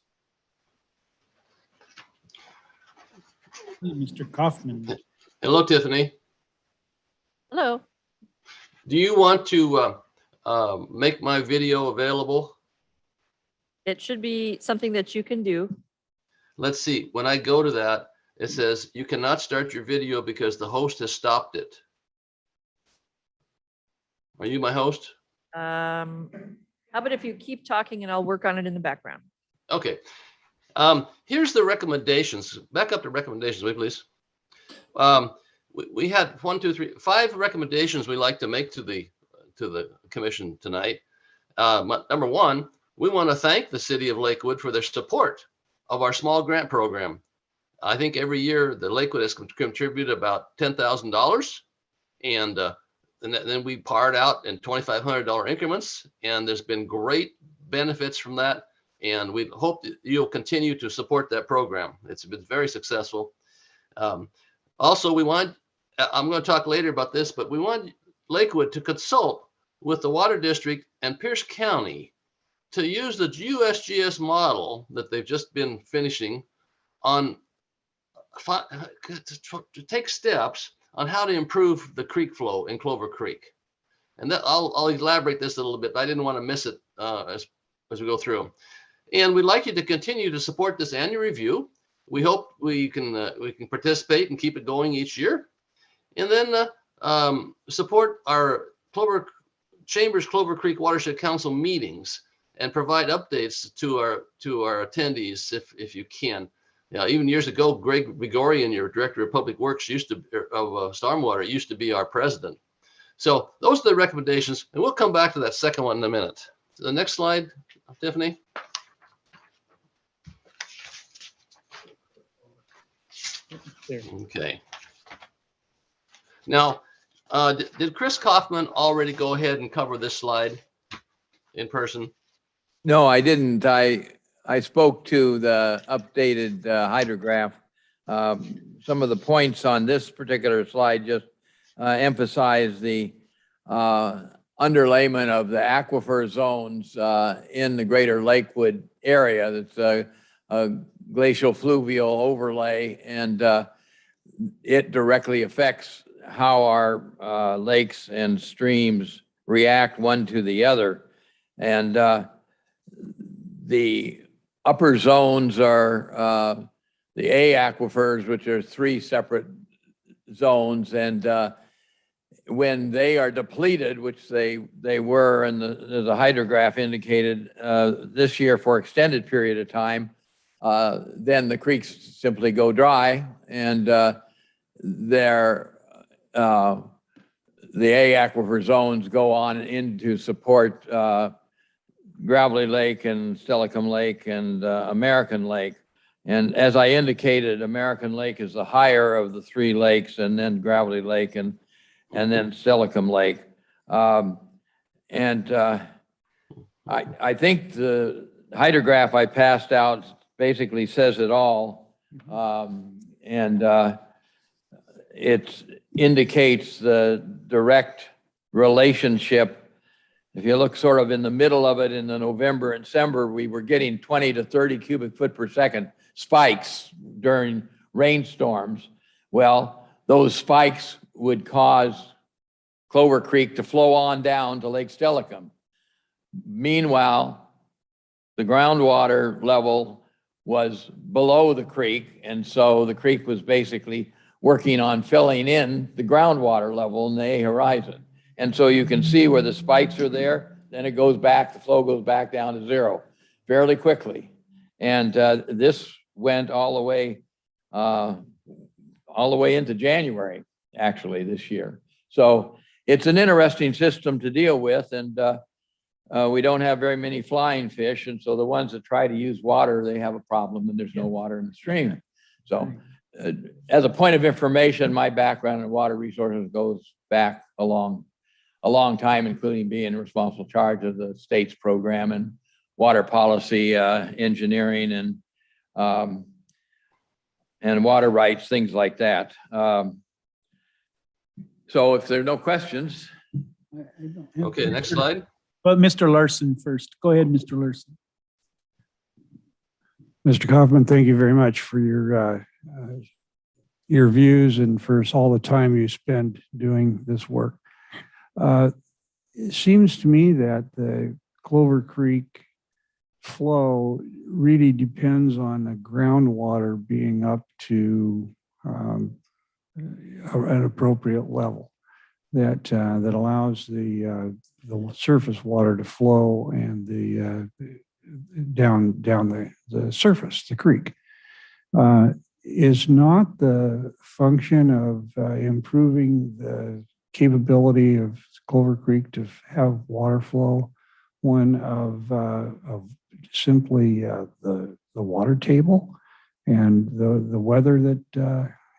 Mr. Kaufman. Hello, Tiffany. Hello. Do you want to make my video available? It should be something that you can do. Let's see. When I go to that, it says you cannot start your video because the host has stopped it. Are you my host? How about if you keep talking and I'll work on it in the background? Okay. Here's the recommendations. Back up to recommendations, will you please? We had 5 recommendations we like to make to the commission tonight. Number 1, we want to thank the city of Lakewood for their support of our small grant program. I think every year the Lakewood has contributed about $10,000, and then we par it out in $2,500 increments, and there's been great benefits from that. And we hope that you'll continue to support that program. It's been very successful. Also, I'm going to talk later about this, but we want Lakewood to consult with the Water District and Pierce County to use the USGS model that they've just been finishing on to take steps on how to improve the creek flow in Clover Creek. And that I'll elaborate this a little bit, but I didn't want to miss it as we go through. And we'd like you to continue to support this annual review. We hope we can participate and keep it going each year. And then support our Chambers Clover Creek Watershed Council meetings and provide updates to our attendees if you can. Even years ago, Greg Gregorian, your director of public works, of stormwater, used to be our president. So those are the recommendations, and we'll come back to that second one in a minute. The next slide, Tiffany. Okay. Now, did Chris Kaufman already go ahead and cover this slide in person? No, I didn't. I spoke to the updated hydrograph. Some of the points on this particular slide just emphasize the underlayment of the aquifer zones in the greater Lakewood area. That's a glacial fluvial overlay, and it directly affects how our lakes and streams react one to the other. And the upper zones are the A aquifers, which are 3 separate zones. And when they are depleted, which they were, and the hydrograph indicated this year for extended period of time, then the creeks simply go dry, and the A aquifer zones go on into support Gravelly Lake and Stelicum Lake and American Lake. And as I indicated, American Lake is the higher of the 3 lakes, and then Gravelly Lake and then Stelicum Lake. I think the hydrograph I passed out basically says it all. It indicates the direct relationship. If you look sort of in the middle of it in the November and December, we were getting 20 to 30 cubic foot per second spikes during rainstorms. Well, those spikes would cause Clover Creek to flow on down to Lake Stelicum. Meanwhile, the groundwater level was below the creek, and so the creek was basically working on filling in the groundwater level in the A horizon. And so you can see where the spikes are there, then it goes back, the flow goes back down to 0 fairly quickly. And this went all the way into January, actually, this year. So it's an interesting system to deal with, and we don't have very many flying fish, and so the ones that try to use water, they have a problem, and there's no water in the stream. So as a point of information, my background in water resources goes back a long time, including being in responsible charge of the state's program and water policy, engineering, and water rights, things like that. So if there are no questions. Okay, next slide. But Mr. Larson first. Go ahead, Mr. Larson. Mr. Kaufman, thank you very much for your views and for all the time you spend doing this work. It seems to me that the Clover Creek flow really depends on the groundwater being up to an appropriate level that allows the surface water to flow and down the surface, the creek. Is not the function of improving the capability of Clover Creek to have water flow one of simply the water table and the weather that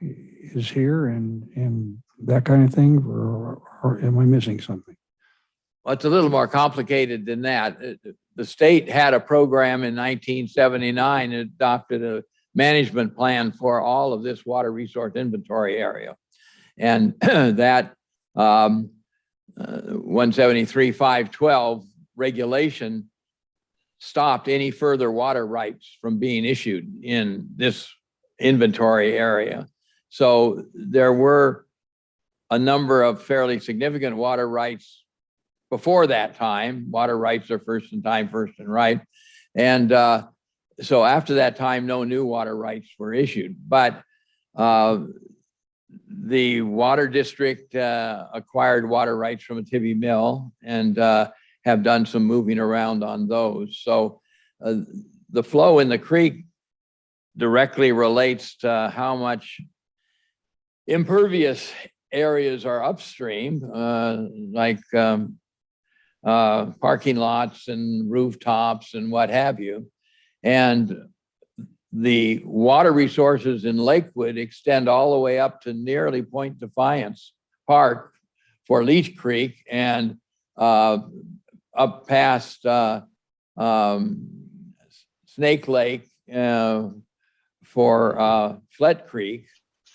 is here and that kind of thing, or am I missing something? Well, it's a little more complicated than that. The state had a program in 1979 and adopted a management plan for all of this water resource inventory area. And that 173.512 regulation stopped any further water rights from being issued in this inventory area. So there were a number of fairly significant water rights before that time. Water rights are first in time, first in right. And so after that time, no new water rights were issued. But the water district acquired water rights from a Tibby Mill and have done some moving around on those. So the flow in the creek directly relates to how much impervious areas are upstream, like parking lots and rooftops and what have you. And the water resources in Lakewood extend all the way up to nearly Point Defiance Park for Leech Creek and up past Snake Lake for Flett Creek.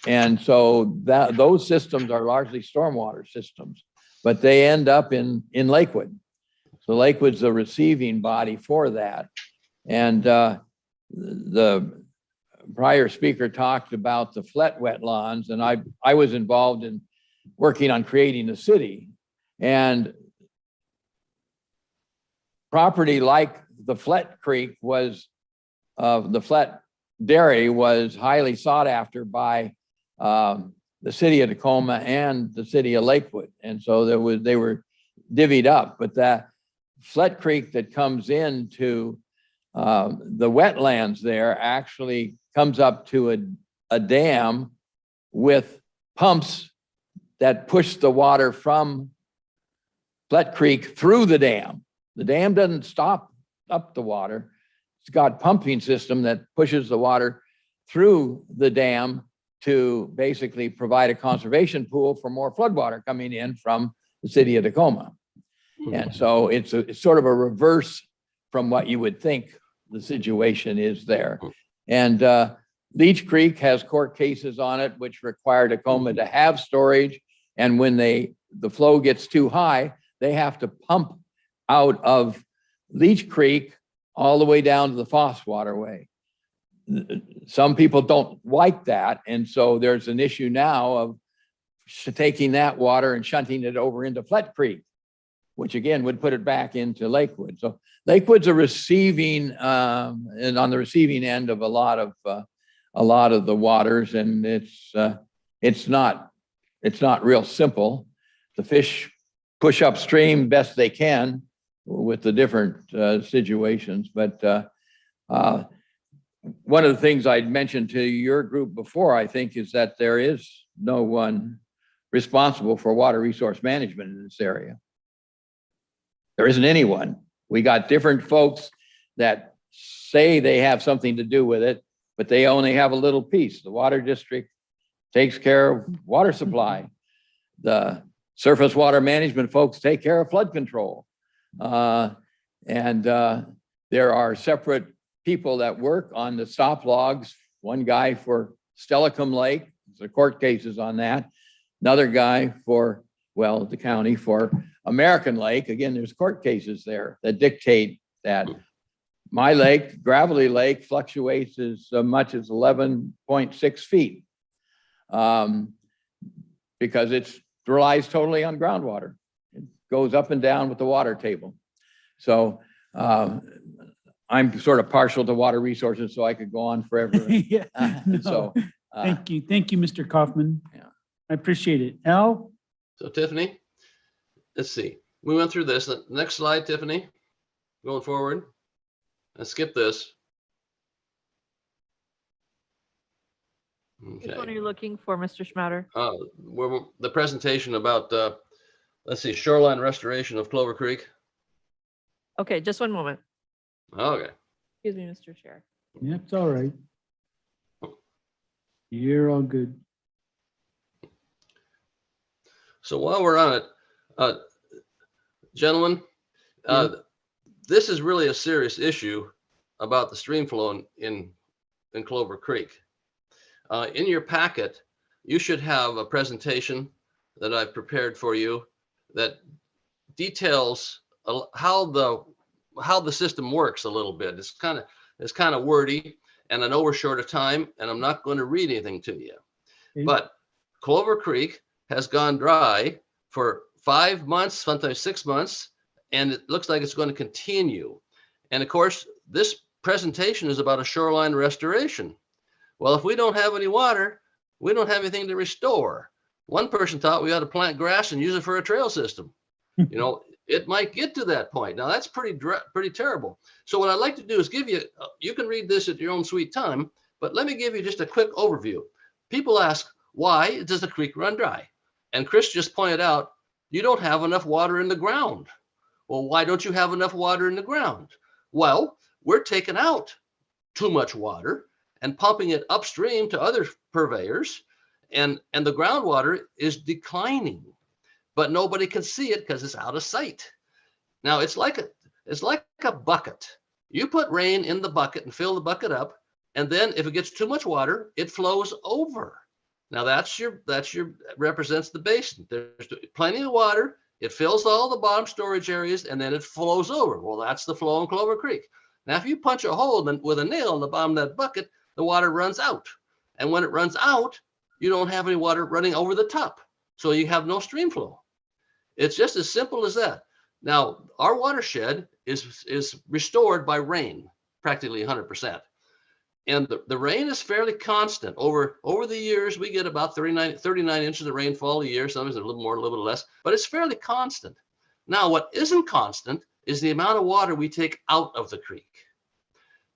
And so those systems are largely stormwater systems, but they end up in Lakewood. So Lakewood's the receiving body for that. And the prior speaker talked about the Flett wetlands, and I was involved in working on creating the city. And property like the Flett Creek was, the Flett Dairy was highly sought after by the city of Tacoma and the city of Lakewood. And so they were divvied up, but that Flett Creek that comes into the wetlands there actually comes up to a dam with pumps that push the water from Flett Creek through the dam. The dam doesn't stop up the water. It's got pumping system that pushes the water through the dam to basically provide a conservation pool for more floodwater coming in from the city of Tacoma. And so it's sort of a reverse from what you would think the situation is there. And Leech Creek has court cases on it, which require Tacoma to have storage. And when the flow gets too high, they have to pump out of Leech Creek all the way down to the Foss Waterway. Some people don't like that. And so there's an issue now of taking that water and shunting it over into Flett Creek, which again would put it back into Lakewood. So Lakewood's a receiving and on the receiving end of a lot of the waters, and it's not real simple. The fish push upstream best they can with the different situations, but one of the things I'd mentioned to your group before, I think, is that there is no one responsible for water resource management in this area. There isn't anyone. We got different folks that say they have something to do with it, but they only have a little piece. The water district takes care of water supply. The surface water management folks take care of flood control. And there are separate people that work on the stop logs. One guy for Stellicum Lake, there's court cases on that. Another guy for, well, the county for American Lake. Again, there's court cases there that dictate that. My lake, Gravelly Lake, fluctuates as much as 11.6 feet because it relies totally on groundwater. It goes up and down with the water table. So I'm sort of partial to water resources, so I could go on forever. Yeah, no. So Thank you, Mr. Kaufman. Yeah. I appreciate it. Al? So Tiffany, let's see. We went through this. Next slide, Tiffany. Going forward. Let's skip this. Which one are Okay. you looking for, Mr. Schmatter? The presentation about, let's see, shoreline restoration of Clover Creek. Okay, just one moment. Okay. Excuse me, Mr. Chair. Yeah, it's all right. You're all good. So while we're on it, gentlemen, this is really a serious issue about the stream flow in Clover Creek. In your packet, you should have a presentation that I've prepared for you that details how the system works a little bit. It's kind of wordy, and I know we're short of time, and I'm not going to read anything to you. Okay. But Clover Creek has gone dry for 5 months, sometimes 6 months, and it looks like it's going to continue. And of course, this presentation is about a shoreline restoration. Well, if we don't have any water, We don't have anything to restore. One person thought we ought to plant grass and use it for a trail system. You know, it might get to that point. Now that's pretty terrible. So what I'd like to do is give you, you can read this at your own sweet time, but let me give you just a quick overview. People ask, why does the creek run dry? And Chris just pointed out, you don't have enough water in the ground. Well, why don't you have enough water in the ground? Well, we're taking out too much water and pumping it upstream to other purveyors, and the groundwater is declining, but nobody can see it because it's out of sight. Now it's like a bucket. You put rain in the bucket and fill the bucket up, and then if it gets too much water, it flows over. Now that's your represents the basin. There's plenty of water. It fills all the bottom storage areas, and then it flows over. Well, that's the flow in Clover Creek. Now, if you punch a hole with a nail in the bottom of that bucket, the water runs out. And when it runs out, you don't have any water running over the top. So you have no stream flow. It's just as simple as that. Now, our watershed is restored by rain, practically 100%. And the rain is fairly constant. Over the years, we get about 39 inches of rainfall a year. Sometimes a little more, a little bit less, but it's fairly constant. Now, what isn't constant is the amount of water we take out of the creek.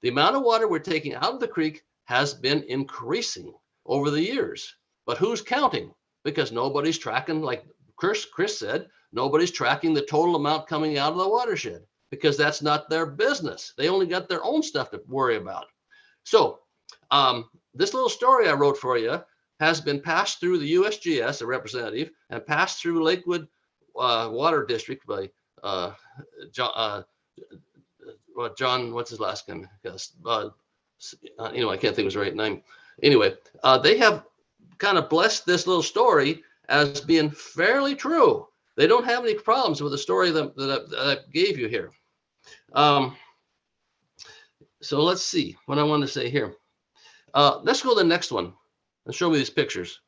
The amount of water we're taking out of the creek has been increasing over the years. But who's counting? Because nobody's tracking, like Chris said, nobody's tracking the total amount coming out of the watershed because that's not their business. They only got their own stuff to worry about. So this little story I wrote for you has been passed through the USGS, a representative, and passed through Lakewood Water District by John, what's his last name? I can't think of his right name. Anyway, they have kind of blessed this little story as being fairly true. They don't have any problems with the story that I gave you here. So let's see what I want to say here. Let's go to the next one and show me these pictures.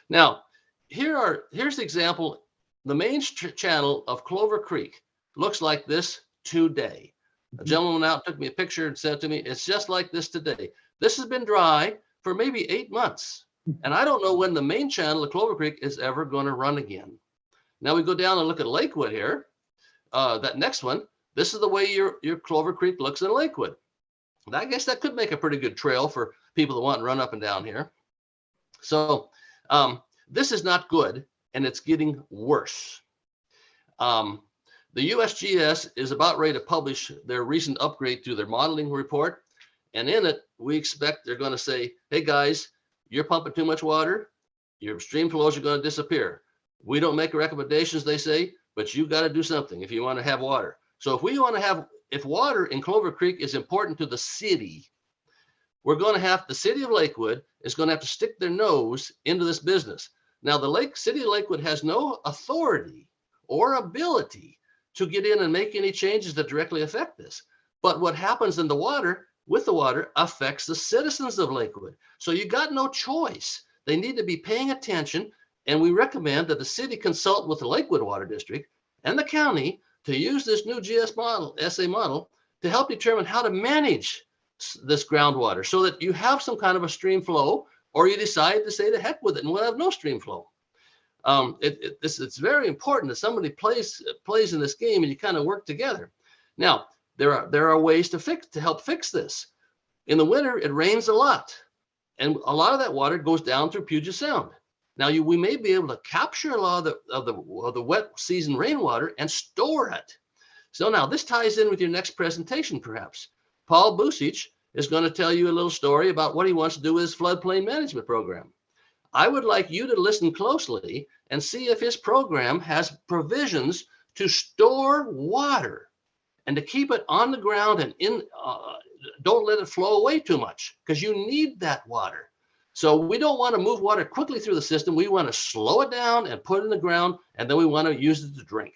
Now, here's the example. The main channel of Clover Creek looks like this today. A gentleman out took me a picture and said to me, it's just like this today. This has been dry for maybe 8 months. And I don't know when the main channel of Clover Creek is ever going to run again. Now we go down and look at Lakewood here. That next one, this is the way your Clover Creek looks in Lakewood. I guess that could make a pretty good trail for people that want to run up and down here. So this is not good, and it's getting worse. The USGS is about ready to publish their recent upgrade to their modeling report. And in it, we expect they're going to say, hey guys, you're pumping too much water. Your stream flows are going to disappear. We don't make recommendations, they say, but you got to do something if you want to have water. So if water in Clover Creek is important to the city, the city of Lakewood is going to have to stick their nose into this business. Now, the city of Lakewood has no authority or ability to get in and make any changes that directly affect this. But what happens in the water, with the water, affects the citizens of Lakewood. So you got no choice. They need to be paying attention. And we recommend that the city consult with the Lakewood Water District and the county to use this new SA model to help determine how to manage this groundwater so that you have some kind of a stream flow, or you decide to say to heck with it and we'll have no stream flow. It's very important that somebody plays in this game and you kind of work together. Now, there are ways to help fix this. In the winter, it rains a lot, and a lot of that water goes down through Puget Sound. Now, we may be able to capture a lot of the wet season rainwater and store it. So now this ties in with your next presentation, perhaps. Paul Busich is going to tell you a little story about what he wants to do with his floodplain management program. I would like you to listen closely and see if his program has provisions to store water and to keep it on the ground and don't let it flow away too much, because you need that water. So we don't want to move water quickly through the system. We want to slow it down and put it in the ground, and then we want to use it to drink.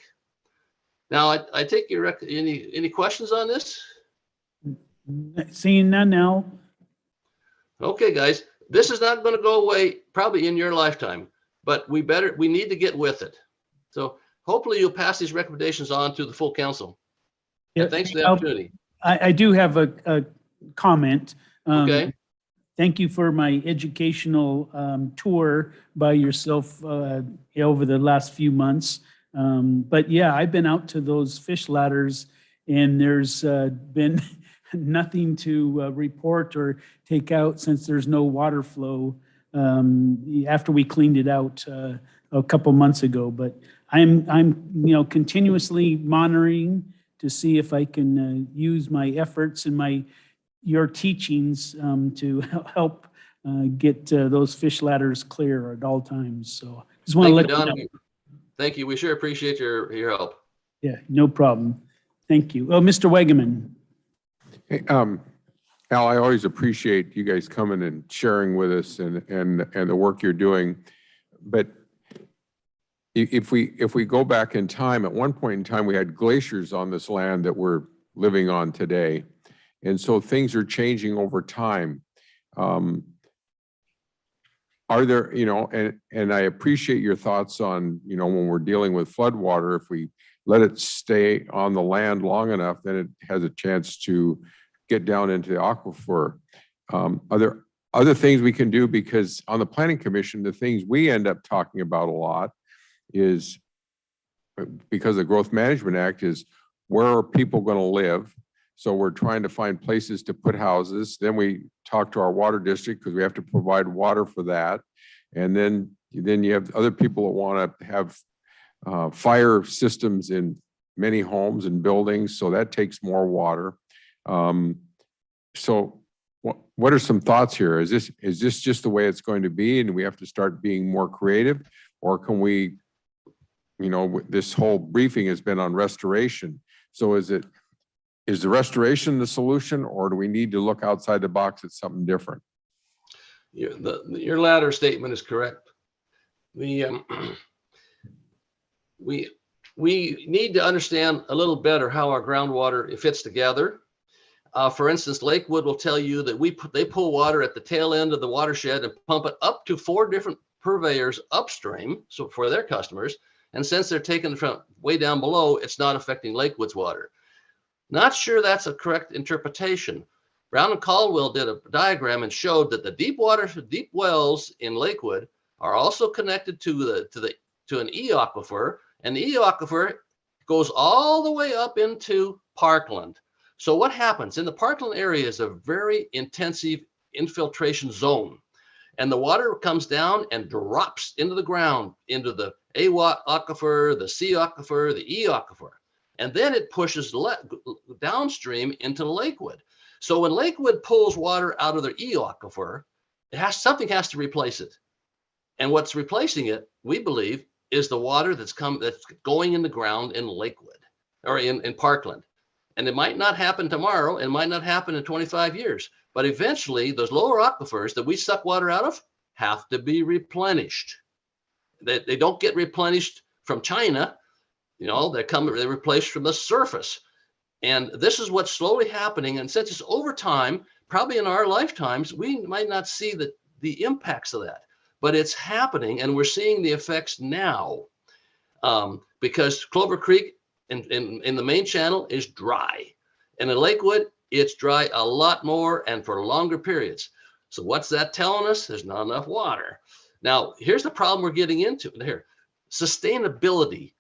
Now, I take your any questions on this? Seeing none now. Okay, guys, this is not going to go away probably in your lifetime, but we need to get with it. So hopefully you'll pass these recommendations on to the full council. Yeah, And thanks for the opportunity. I do have a comment. Okay. thank you for my educational tour by yourself over the last few months. But yeah, I've been out to those fish ladders and there's been nothing to report or take out since there's no water flow after we cleaned it out a couple months ago. But I'm continuously monitoring to see if I can use my efforts and your teachings to help get those fish ladders clear at all times. So just want to Thank let you, you Don. know. Thank you. We sure appreciate your help. Yeah, no problem. Thank you. Oh, Mr. Wegeman. Hey, Al, I always appreciate you guys coming and sharing with us and the work you're doing. But if we go back in time, at one point in time, we had glaciers on this land that we're living on today. And so things are changing over time. Are there, and I appreciate your thoughts on, when we're dealing with floodwater, if we let it stay on the land long enough, then it has a chance to get down into the aquifer. Are there other things we can do? Because on the Planning Commission, the things we end up talking about a lot is, because the Growth Management Act is, where are people going to live? So we're trying to find places to put houses. Then we talk to our water district because we have to provide water for that. And then you have other people that want to have fire systems in many homes and buildings. So that takes more water. So what are some thoughts here? Is this just the way it's going to be and we have to start being more creative? Or can we, this whole briefing has been on restoration. So is the restoration the solution, or do we need to look outside the box at something different? Your latter statement is correct. We need to understand a little better how our groundwater fits together. For instance, Lakewood will tell you that they pull water at the tail end of the watershed and pump it up to 4 different purveyors upstream, so for their customers. And since they're taking it from way down below, it's not affecting Lakewood's water. Not sure that's a correct interpretation. Brown and Caldwell did a diagram and showed that the deep wells in Lakewood are also connected to an E aquifer, and the E aquifer goes all the way up into Parkland. So what happens in the Parkland area is a very intensive infiltration zone, and the water comes down and drops into the ground, into the A aquifer, the C aquifer, the E aquifer. And then it pushes downstream into Lakewood. So when Lakewood pulls water out of their E aquifer, something has to replace it. And what's replacing it, we believe, is the water that's going in the ground in Lakewood or in Parkland. And it might not happen tomorrow. It might not happen in 25 years. But eventually, those lower aquifers that we suck water out of have to be replenished. They don't get replenished from China. They're replaced from the surface. And this is what's slowly happening. And since it's over time, probably in our lifetimes, we might not see the impacts of that, but it's happening. And we're seeing the effects now because Clover Creek in the main channel is dry. And in Lakewood, it's dry a lot more and for longer periods. So what's that telling us? There's not enough water. Now, here's the problem we're getting into here. Sustainability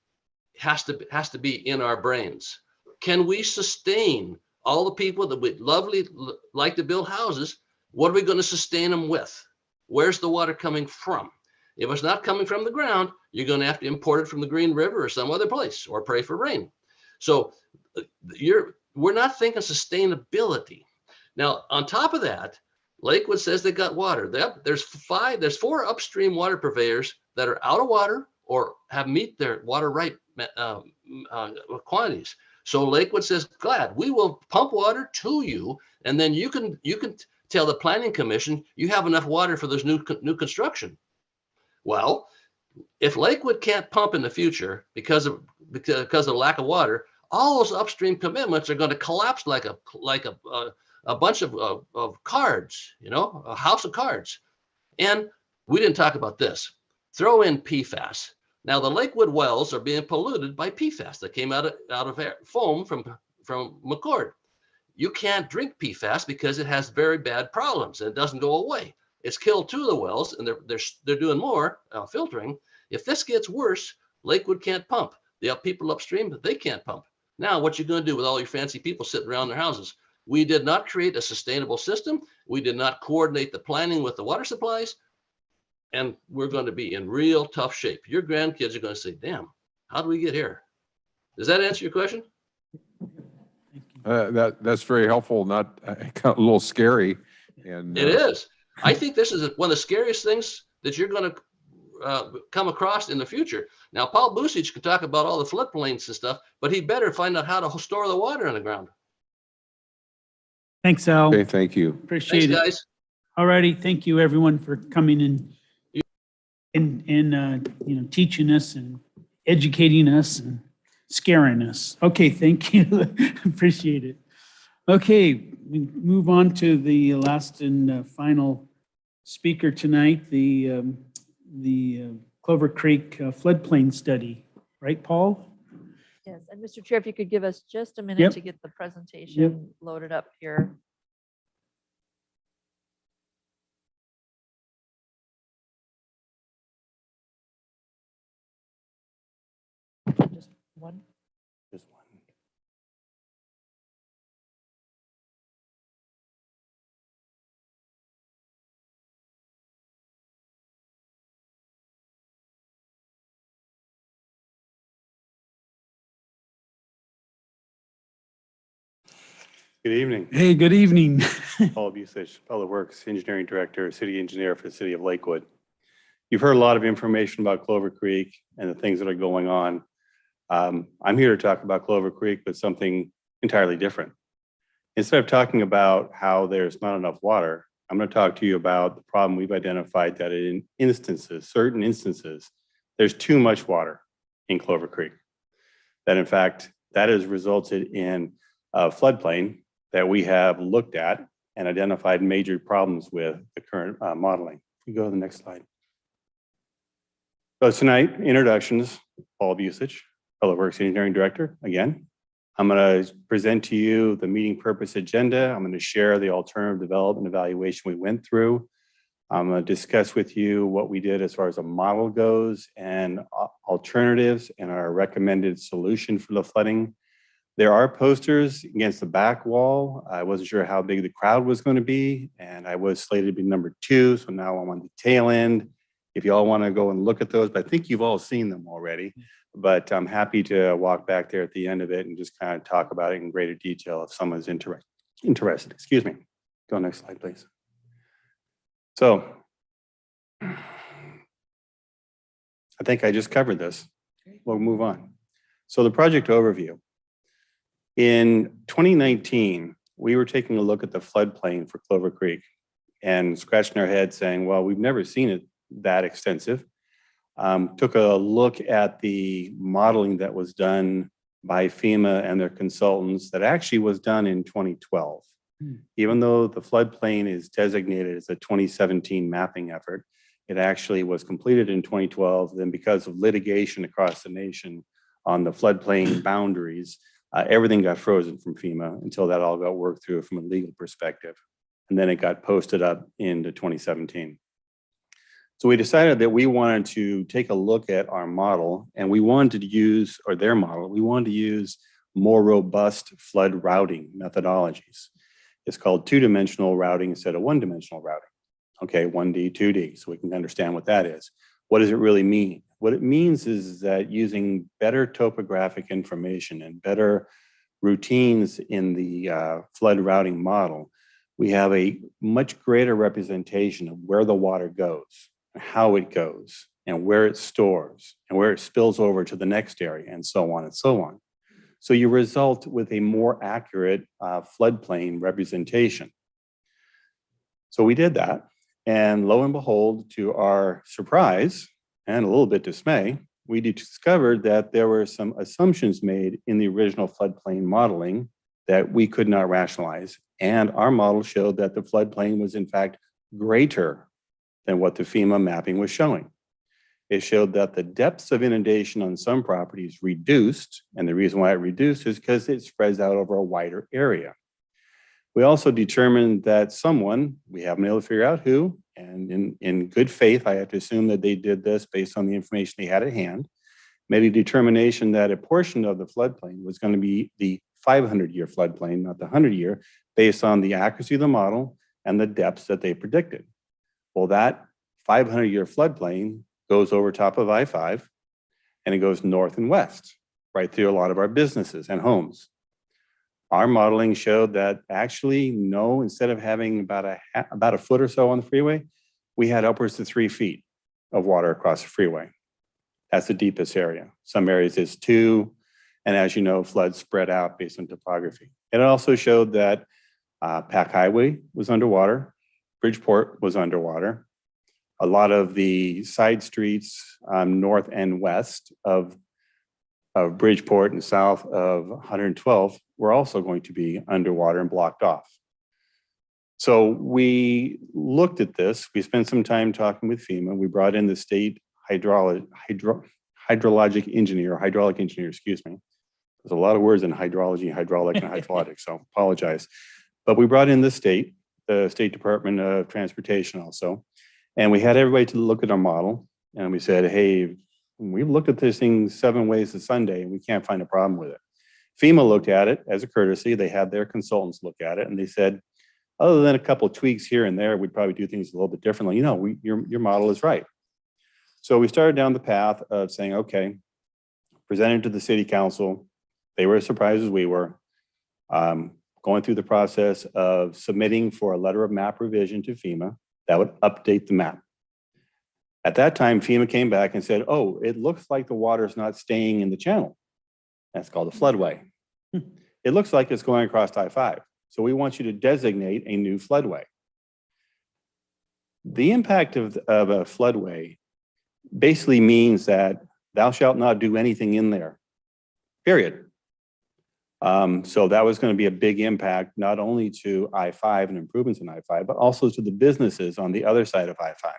has to be in our brains. Can we sustain all the people that would like to build houses? What are we going to sustain them with? Where's the water coming from? If it's not coming from the ground, you're going to have to import it from the Green River or some other place or pray for rain. So we're not thinking sustainability. Now, on top of that, Lakewood says they got water. There's 4 upstream water purveyors that are out of water or have meet their water right quantities. So Lakewood says, glad we will pump water to you, and then you can tell the Planning Commission you have enough water for this new construction. Well, if Lakewood can't pump in the future because of lack of water, all those upstream commitments are going to collapse like a bunch of cards, a house of cards. And we didn't talk about this. Throw in PFAS. Now the Lakewood wells are being polluted by PFAS that came out of foam from McCord. you can't drink PFAS because it has very bad problems and it doesn't go away. It's killed 2 of the wells, and they're doing more filtering. If this gets worse, Lakewood can't pump. The people upstream, they can't pump. Now, what you going to do with all your fancy people sitting around their houses? We did not create a sustainable system. We did not coordinate the planning with the water supplies, and we're going to be in real tough shape. Your grandkids are going to say, "Damn, how do we get here?" Does that answer your question? That's very helpful, not a little scary. And It is. I think this is one of the scariest things that you're going to come across in the future. Now, Paul Busic can talk about all the floodplains and stuff, but he better find out how to store the water in the ground. Thanks, Al. Okay, thank you. Appreciate Thanks, it. guys. All righty. Thank you, everyone, for coming and teaching us and educating us and scaring us. Okay, thank you. Appreciate it. Okay, we move on to the last and final speaker tonight, the Clover Creek floodplain study. Right, Paul? Yes, and Mr. Chair, if you could give us just a Yep. minute to get the presentation loaded up here. Just one. Just one. Good evening. Hey, good evening. Paul Busic, Public Works Engineering Director, City Engineer for the City of Lakewood. You've heard a lot of information about Clover Creek and the things that are going on. I'm here to talk about Clover Creek, but something entirely different. Instead of talking about how there's not enough water, I'm going to talk to you about the problem we've identified that in certain instances, there's too much water in Clover Creek. That in fact, that has resulted in a floodplain that we have looked at and identified major problems with the current modeling. If we go to the next slide. So tonight, introductions, Paul Busic, Public Works Engineering Director, again. I'm going to present to you the meeting purpose agenda. I'm going to share the alternative development evaluation we went through. I'm going to discuss with you what we did as far as a model goes and alternatives and our recommended solution for the flooding. There are posters against the back wall. I wasn't sure how big the crowd was going to be, and I was slated to be number 2, so now I'm on the tail end. If you all want to go and look at those, but I think you've all seen them already, but I'm happy to walk back there at the end of it and just kind of talk about it in greater detail if someone's interested. Excuse me. Go next slide, please. So I think I just covered this. We'll move on. So the project overview. In 2019, we were taking a look at the floodplain for Clover Creek and scratching our head saying, well, we've never seen it that extensive. Took a look at the modeling that was done by FEMA and their consultants that actually was done in 2012. Even though the floodplain is designated as a 2017 mapping effort, it actually was completed in 2012. Then because of litigation across the nation on the floodplain boundaries, everything got frozen from FEMA until that all got worked through from a legal perspective. And then it got posted up into 2017. So we decided that we wanted to take a look at our model and we wanted to use, or their model, we wanted to use more robust flood routing methodologies. It's called 2-dimensional routing instead of 1-dimensional routing. Okay, 1D, 2D, so we can understand what that is. What does it really mean? What it means is that using better topographic information and better routines in the flood routing model, we have a much greater representation of where the water goes, how it goes, and where it stores, and where it spills over to the next area, and so on and so on. So you result with a more accurate floodplain representation. So we did that, and lo and behold, to our surprise, and a little bit dismay, we discovered that there were some assumptions made in the original floodplain modeling that we could not rationalize. And our model showed that the floodplain was in fact greater than what the FEMA mapping was showing. It showed that the depths of inundation on some properties reduced. And the reason why it reduced is because it spreads out over a wider area. We also determined that someone, we haven't been able to figure out who, and in good faith, I have to assume that they did this based on the information they had at hand, made a determination that a portion of the floodplain was going to be the 500-year floodplain, not the 100-year, based on the accuracy of the model and the depths that they predicted. Well, that 500-year floodplain goes over top of I-5, and it goes north and west, right through a lot of our businesses and homes. Our modeling showed that actually, no, instead of having about a foot or so on the freeway, we had upwards to 3 feet of water across the freeway. That's the deepest area. Some areas is 2, and as you know, floods spread out based on topography. It also showed that Pack Highway was underwater, Bridgeport was underwater. A lot of the side streets north and west of Bridgeport and south of 112 were also going to be underwater and blocked off. So we looked at this. We spent some time talking with FEMA. We brought in the state hydraulic engineer, excuse me. There's a lot of words in hydrology, hydraulic, and hydraulic, so apologize. But we brought in the State Department of Transportation also, and we had everybody to look at our model, and we said, hey, we've looked at this thing 7 ways to Sunday, and we can't find a problem with it. FEMA looked at it as a courtesy. They had their consultants look at it, and they said, other than a couple of tweaks here and there, we'd probably do things a little bit differently. You know, your model is right. So we started down the path of saying, okay, presented to the city council. They were as surprised as we were. Going through the process of submitting for a letter of map revision to FEMA that would update the map. At that time, FEMA came back and said, oh, it looks like the water is not staying in the channel. That's called a floodway. It looks like it's going across I-5. So we want you to designate a new floodway. The impact of a floodway basically means that thou shalt not do anything in there, period. So that was going to be a big impact, not only to I-5 and improvements in I-5, but also to the businesses on the other side of I-5.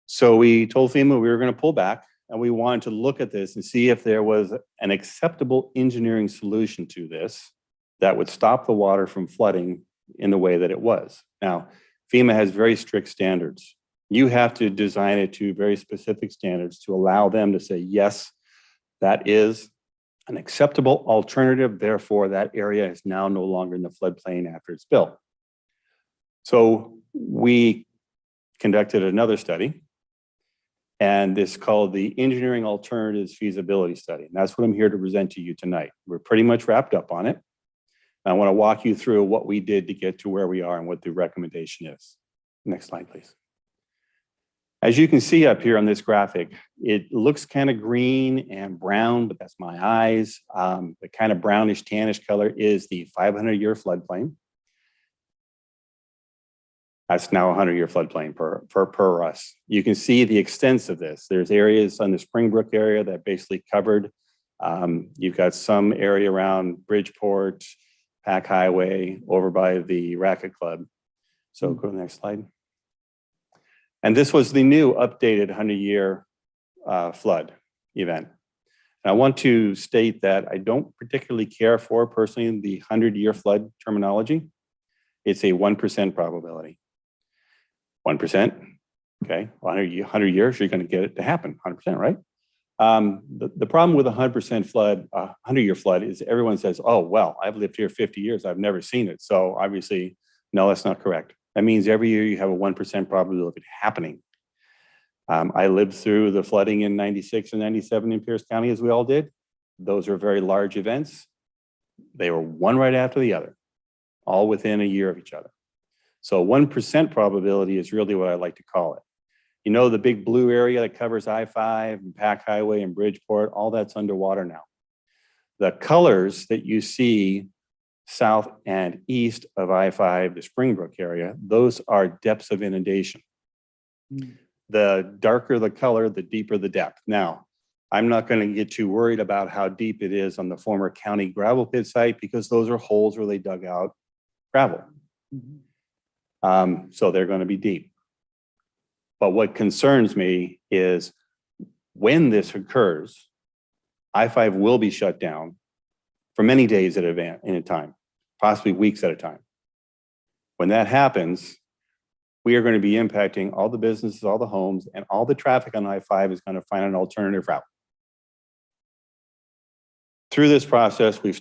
So we told FEMA we were going to pull back, and we wanted to look at this and see if there was an acceptable engineering solution to this that would stop the water from flooding in the way that it was. Now, FEMA has very strict standards. You have to design it to very specific standards to allow them to say, yes, that is an acceptable alternative. Therefore, that area is now no longer in the floodplain after it's built. So we conducted another study, and it's called the Engineering Alternatives Feasibility Study. And that's what I'm here to present to you tonight. We're pretty much wrapped up on it. I want to walk you through what we did to get to where we are and what the recommendation is. Next slide, please. As you can see up here on this graphic, it looks kind of green and brown, but that's my eyes. The kind of brownish tannish color is the 500-year floodplain. That's now a 100-year floodplain per us. You can see the extents of this. There's areas on the Springbrook area that basically covered. You've got some area around Bridgeport, Pack Highway, over by the Racket Club. So go to the next slide. And this was the new updated 100-year flood event. And I want to state that I don't particularly care for personally the 100-year flood terminology. It's a 1% probability. 1%, okay, 100 years, you're going to get it to happen, 100%, right? The problem with a 100% flood, 100-year flood is everyone says, oh, well, I've lived here 50 years, I've never seen it. So obviously, no, that's not correct. That means every year you have a 1% probability of it happening. I lived through the flooding in 96 and 97 in Pierce County, as we all did. Those are very large events. They were one right after the other, all within a year of each other. So 1% probability is really what I like to call it. You know, the big blue area that covers I-5 and Pack Highway and Bridgeport, all that's underwater now. The colors that you see south and east of I-5, the Springbrook area, those are depths of inundation. The darker the color, the deeper the depth. Now, I'm not going to get too worried about how deep it is on the former county gravel pit site because those are holes where they dug out gravel. So they're going to be deep. But what concerns me is when this occurs, I-5 will be shut down for many days in a time, possibly weeks at a time. When that happens, we are going to be impacting all the businesses, all the homes, and all the traffic on I-5 is going to find an alternative route. Through this process, we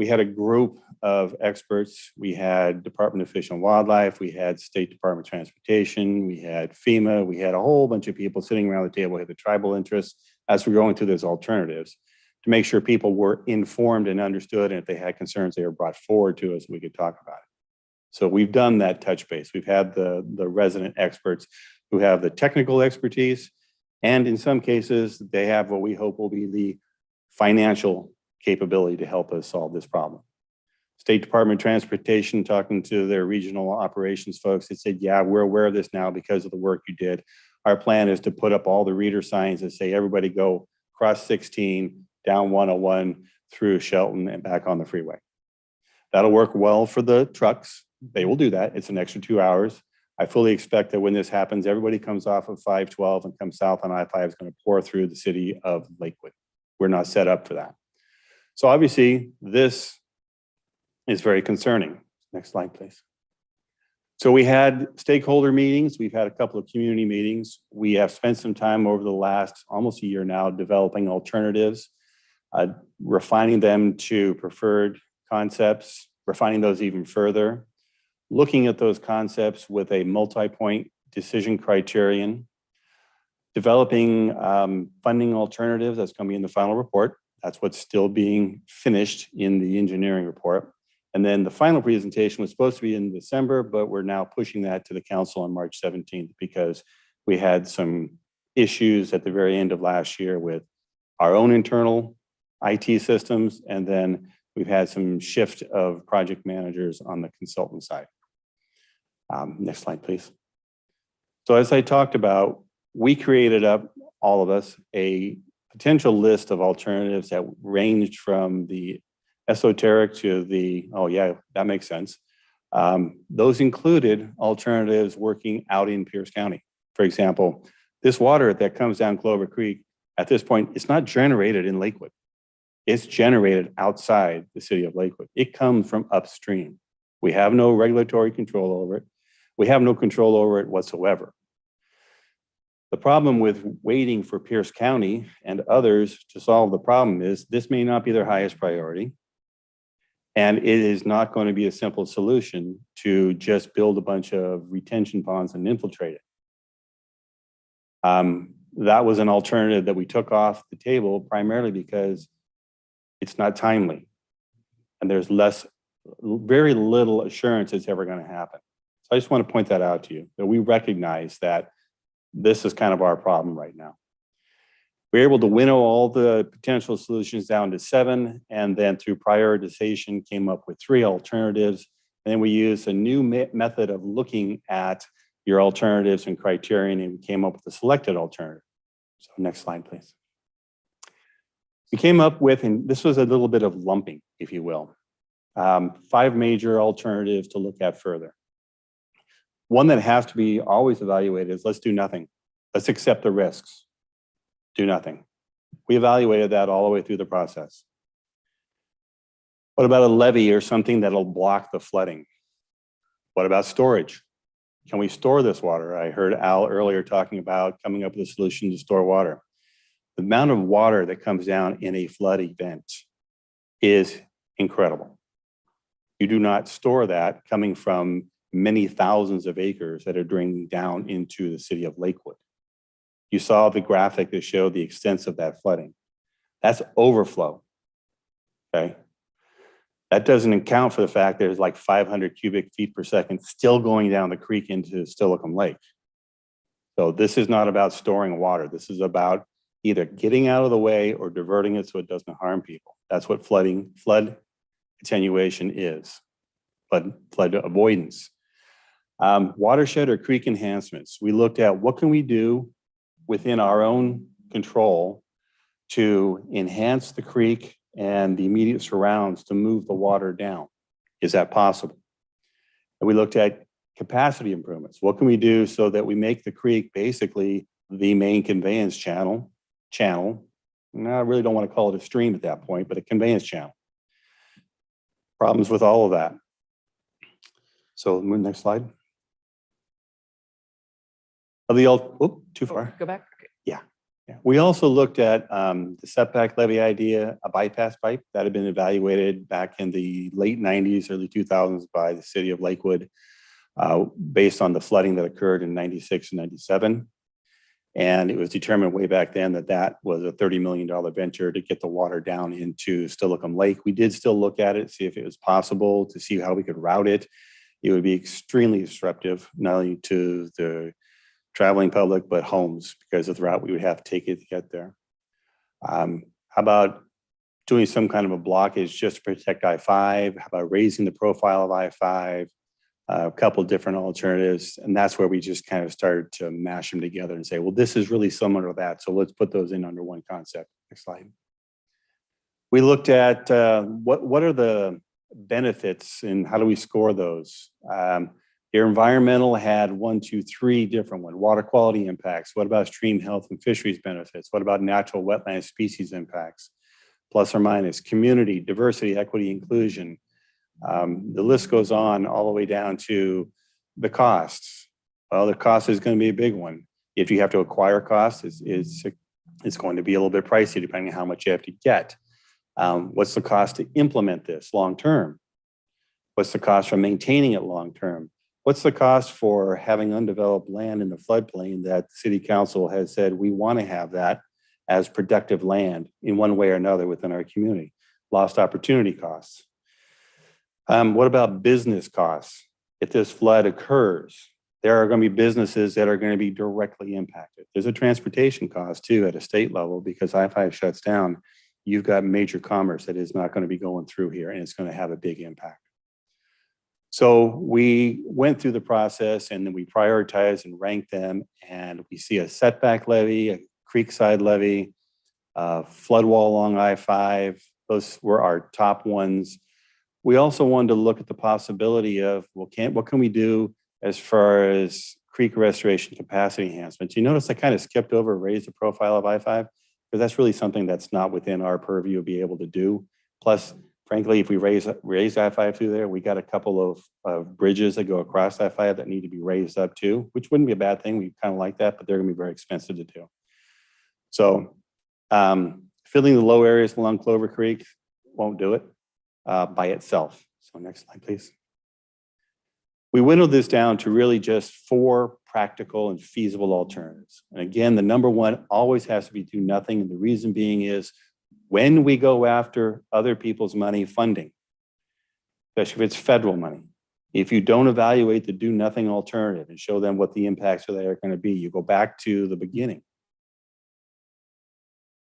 had a group of experts. We had Department of Fish and Wildlife, we had State Department of Transportation, we had FEMA, we had a whole bunch of people sitting around the table. We had the tribal interests as we're going through those alternatives to make sure people were informed and understood, and if they had concerns, they were brought forward to us and we could talk about it. So we've done that touch base. We've had the resident experts who have the technical expertise, and in some cases, they have what we hope will be the financial capability to help us solve this problem. State Department of Transportation, talking to their regional operations folks, they said, yeah, we're aware of this now because of the work you did. Our plan is to put up all the reader signs that say, everybody go cross 16, down 101, through Shelton and back on the freeway. That'll work well for the trucks. They will do that. It's an extra 2 hours. I fully expect that when this happens, everybody comes off of 512 and comes south on I-5 is going to pour through the city of Lakewood. We're not set up for that. So obviously, this is very concerning. Next slide, please. So we had stakeholder meetings. We've had a couple of community meetings. We have spent some time over the last almost a year now developing alternatives, refining them to preferred concepts, refining those even further, looking at those concepts with a multi-point decision criterion, developing funding alternatives. That's going to be in the final report. That's what's still being finished in the engineering report. And then the final presentation was supposed to be in December, but we're now pushing that to the council on March 17th because we had some issues at the very end of last year with our own internal IT systems. And then we've had some shift of project managers on the consultant side. Next slide, please. So as I talked about, we created up, all of us, a potential list of alternatives that ranged from the esoteric to the, oh yeah, that makes sense. Those included alternatives working out in Pierce County. For example, this water that comes down Clover Creek, at this point, it's not generated in Lakewood. It's generated outside the city of Lakewood. It comes from upstream. We have no regulatory control over it. We have no control over it whatsoever. The problem with waiting for Pierce County and others to solve the problem is this may not be their highest priority. And it is not going to be a simple solution to just build a bunch of retention ponds and infiltrate it. That was an alternative that we took off the table primarily because it's not timely. And there's very little assurance it's ever going to happen. So I just want to point that out to you, that we recognize that this is kind of our problem right now. We're able to winnow all the potential solutions down to 7, and then through prioritization came up with 3 alternatives. And then we used a new method of looking at your alternatives and criterion, and we came up with a selected alternative. So next slide, please. We came up with, and this was a little bit of lumping, if you will, 5 major alternatives to look at further. One that has to be always evaluated is let's do nothing. Let's accept the risks. Do nothing. We evaluated that all the way through the process. What about a levee or something that'll block the flooding? What about storage? Can we store this water? I heard Al earlier talking about coming up with a solution to store water. The amount of water that comes down in a flood event is incredible. You do not store that coming from many thousands of acres that are draining down into the city of Lakewood. You saw the graphic that showed the extent of that flooding. That's overflow, okay? That doesn't account for the fact there's like 500 cubic feet per second still going down the creek into Steilacoom Lake. So this is not about storing water. This is about either getting out of the way or diverting it so it doesn't harm people. That's what flood attenuation is, flood avoidance. Watershed or creek enhancements. We looked at what can we do within our own control to enhance the creek and the immediate surrounds to move the water down. Is that possible? And we looked at capacity improvements. What can we do so that we make the creek basically the main conveyance channel? Now, I really don't want to call it a stream at that point, but a conveyance channel. problems with all of that. So move next slide. Of the old, oh, too far. Go back. Okay. Yeah. We also looked at the setback levy idea, a bypass pipe that had been evaluated back in the late 90s, early 2000s by the city of Lakewood, based on the flooding that occurred in 96 and 97. And it was determined way back then that that was a $30 million venture to get the water down into Steilacoom Lake. We did still look at it, see if it was possible, to see how we could route it. It would be extremely disruptive, not only to the traveling public, but homes, because of the route we would have to take it to get there. How about doing some kind of a blockage just to protect I-5? How about raising the profile of I-5? A couple of different alternatives. And that's where we just kind of started to mash them together and say, well, this is really similar to that. So let's put those in under one concept. Next slide. We looked at what are the benefits and how do we score those? Your environmental had 1, 2, 3 different ones. Water quality impacts. What about stream health and fisheries benefits? What about natural wetland species impacts? Plus or minus. Community, diversity, equity, inclusion. The list goes on all the way down to the costs. Well, the cost is going to be a big one. If you have to acquire costs, it's going to be a little bit pricey depending on how much you have to get. What's the cost to implement this long term? What's the cost for maintaining it long term? What's the cost for having undeveloped land in the floodplain that the city council has said we want to have that as productive land in one way or another within our community? Lost opportunity costs. What about business costs? If this flood occurs, there are going to be businesses that are going to be directly impacted. There's a transportation cost too at a state level, because I-5 shuts down. You've got major commerce that is not going to be going through here, and it's going to have a big impact. So we went through the process and then we prioritized and ranked them, and we see a setback levy, a creekside levy, flood wall along I-5. Those were our top ones. We also wanted to look at the possibility of, well, what can we do as far as creek restoration capacity enhancements? You notice I kind of skipped over raise the profile of I-5, because that's really something that's not within our purview to be able to do. Plus, frankly, if we raise I-5 through there, we got a couple of bridges that go across I-5 that need to be raised up too, which wouldn't be a bad thing. We kind of like that, but they're going to be very expensive to do. So filling the low areas along Clover Creek won't do it by itself. So next slide, please. We whittled this down to really just 4 practical and feasible alternatives. And again, the number one always has to be do nothing. And the reason being is when we go after other people's money funding, especially if it's federal money, if you don't evaluate the do nothing alternative and show them what the impacts are going to be, you go back to the beginning.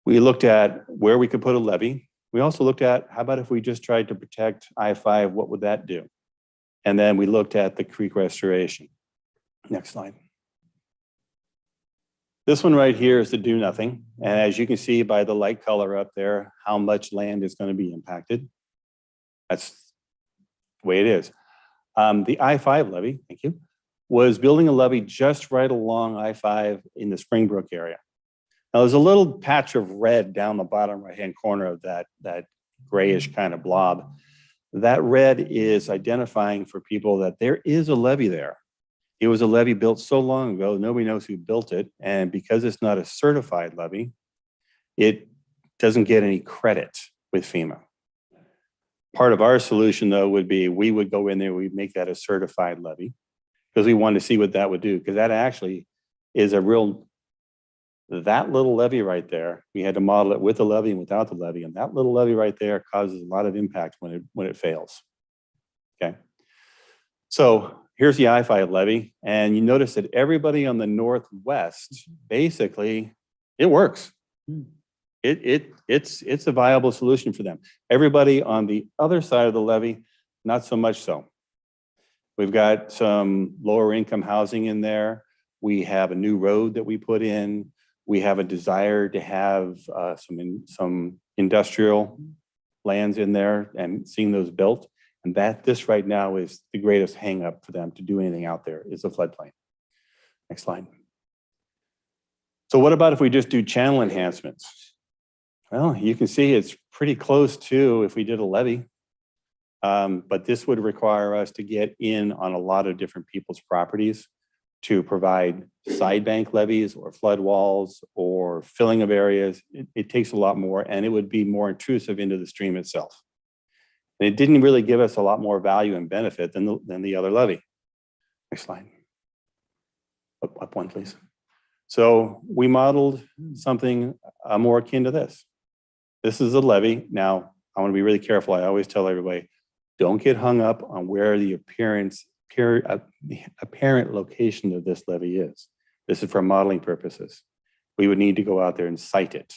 We looked at where we could put a levy. We also looked at, how about if we just tried to protect I-5, what would that do? And then we looked at the creek restoration. Next slide. This one right here is the do nothing. And as you can see by the light color up there, how much land is going to be impacted. That's the way it is. The I-5 levy, thank you, was building a levee just right along I-5 in the Springbrook area. Now there's a little patch of red down the bottom right-hand corner of that grayish kind of blob. That red is identifying for people that there is a levee there. It was a levee built so long ago, nobody knows who built it. And because it's not a certified levee, it doesn't get any credit with FEMA. Part of our solution though would be, we would go in there, we'd make that a certified levee, because we wanted to see what that would do. Because that actually is a real, that little levee right there, we had to model it with the levee and without the levee. And that little levee right there causes a lot of impact when it fails. Okay. So here's the I-5 levee. And you notice that everybody on the northwest, basically, it works. It's a viable solution for them. Everybody on the other side of the levee, not so much so. We've got some lower income housing in there. We have a new road that we put in. We have a desire to have some industrial lands in there and seeing those built. And this right now is the greatest hang up for them to do anything out there is the floodplain. Next slide. So what about if we just do channel enhancements? Well, you can see it's pretty close to if we did a levee. But this would require us to get in on a lot of different people's properties to provide side bank levees or flood walls or filling of areas. It takes a lot more, and it would be more intrusive into the stream itself. And it didn't really give us a lot more value and benefit than the other levee. Next slide. Up one, please. So we modeled something more akin to this. This is a levee. Now, I want to be really careful. I always tell everybody, don't get hung up on where the apparent location of this levee is. This is for modeling purposes. We would need to go out there and site it.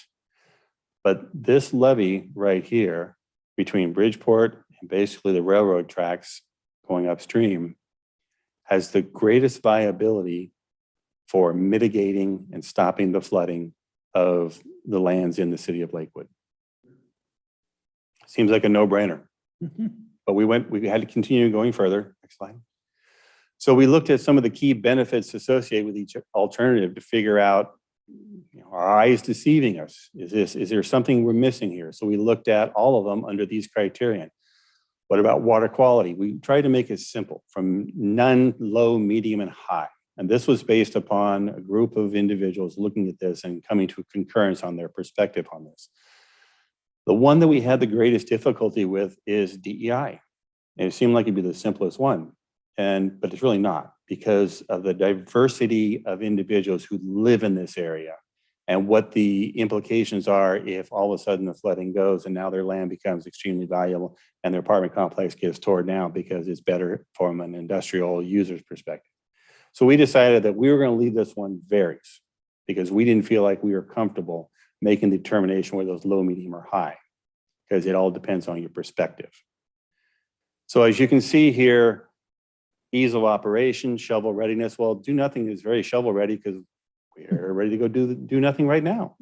But this levee right here between Bridgeport and basically the railroad tracks going upstream has the greatest viability for mitigating and stopping the flooding of the lands in the city of Lakewood. Seems like a no-brainer. But we had to continue going further. Next slide. So we looked at some of the key benefits associated with each alternative to figure out, are our eyes deceiving us? Is there something we're missing here? So we looked at all of them under these criteria. What about water quality? We tried to make it simple, from none, low, medium, and high. And this was based upon a group of individuals looking at this and coming to a concurrence on their perspective on this. The one that we had the greatest difficulty with is DEI. And it seemed like it'd be the simplest one, but it's really not, because of the diversity of individuals who live in this area and what the implications are if all of a sudden the flooding goes and now their land becomes extremely valuable and their apartment complex gets torn down because it's better from an industrial user's perspective. So we decided that we were going to leave this one varies, because we didn't feel like we were comfortable making the determination whether those low, medium, or high, because it all depends on your perspective. So as you can see here, ease of operation, shovel readiness. Well, do nothing is very shovel ready because we're ready to go do nothing right now.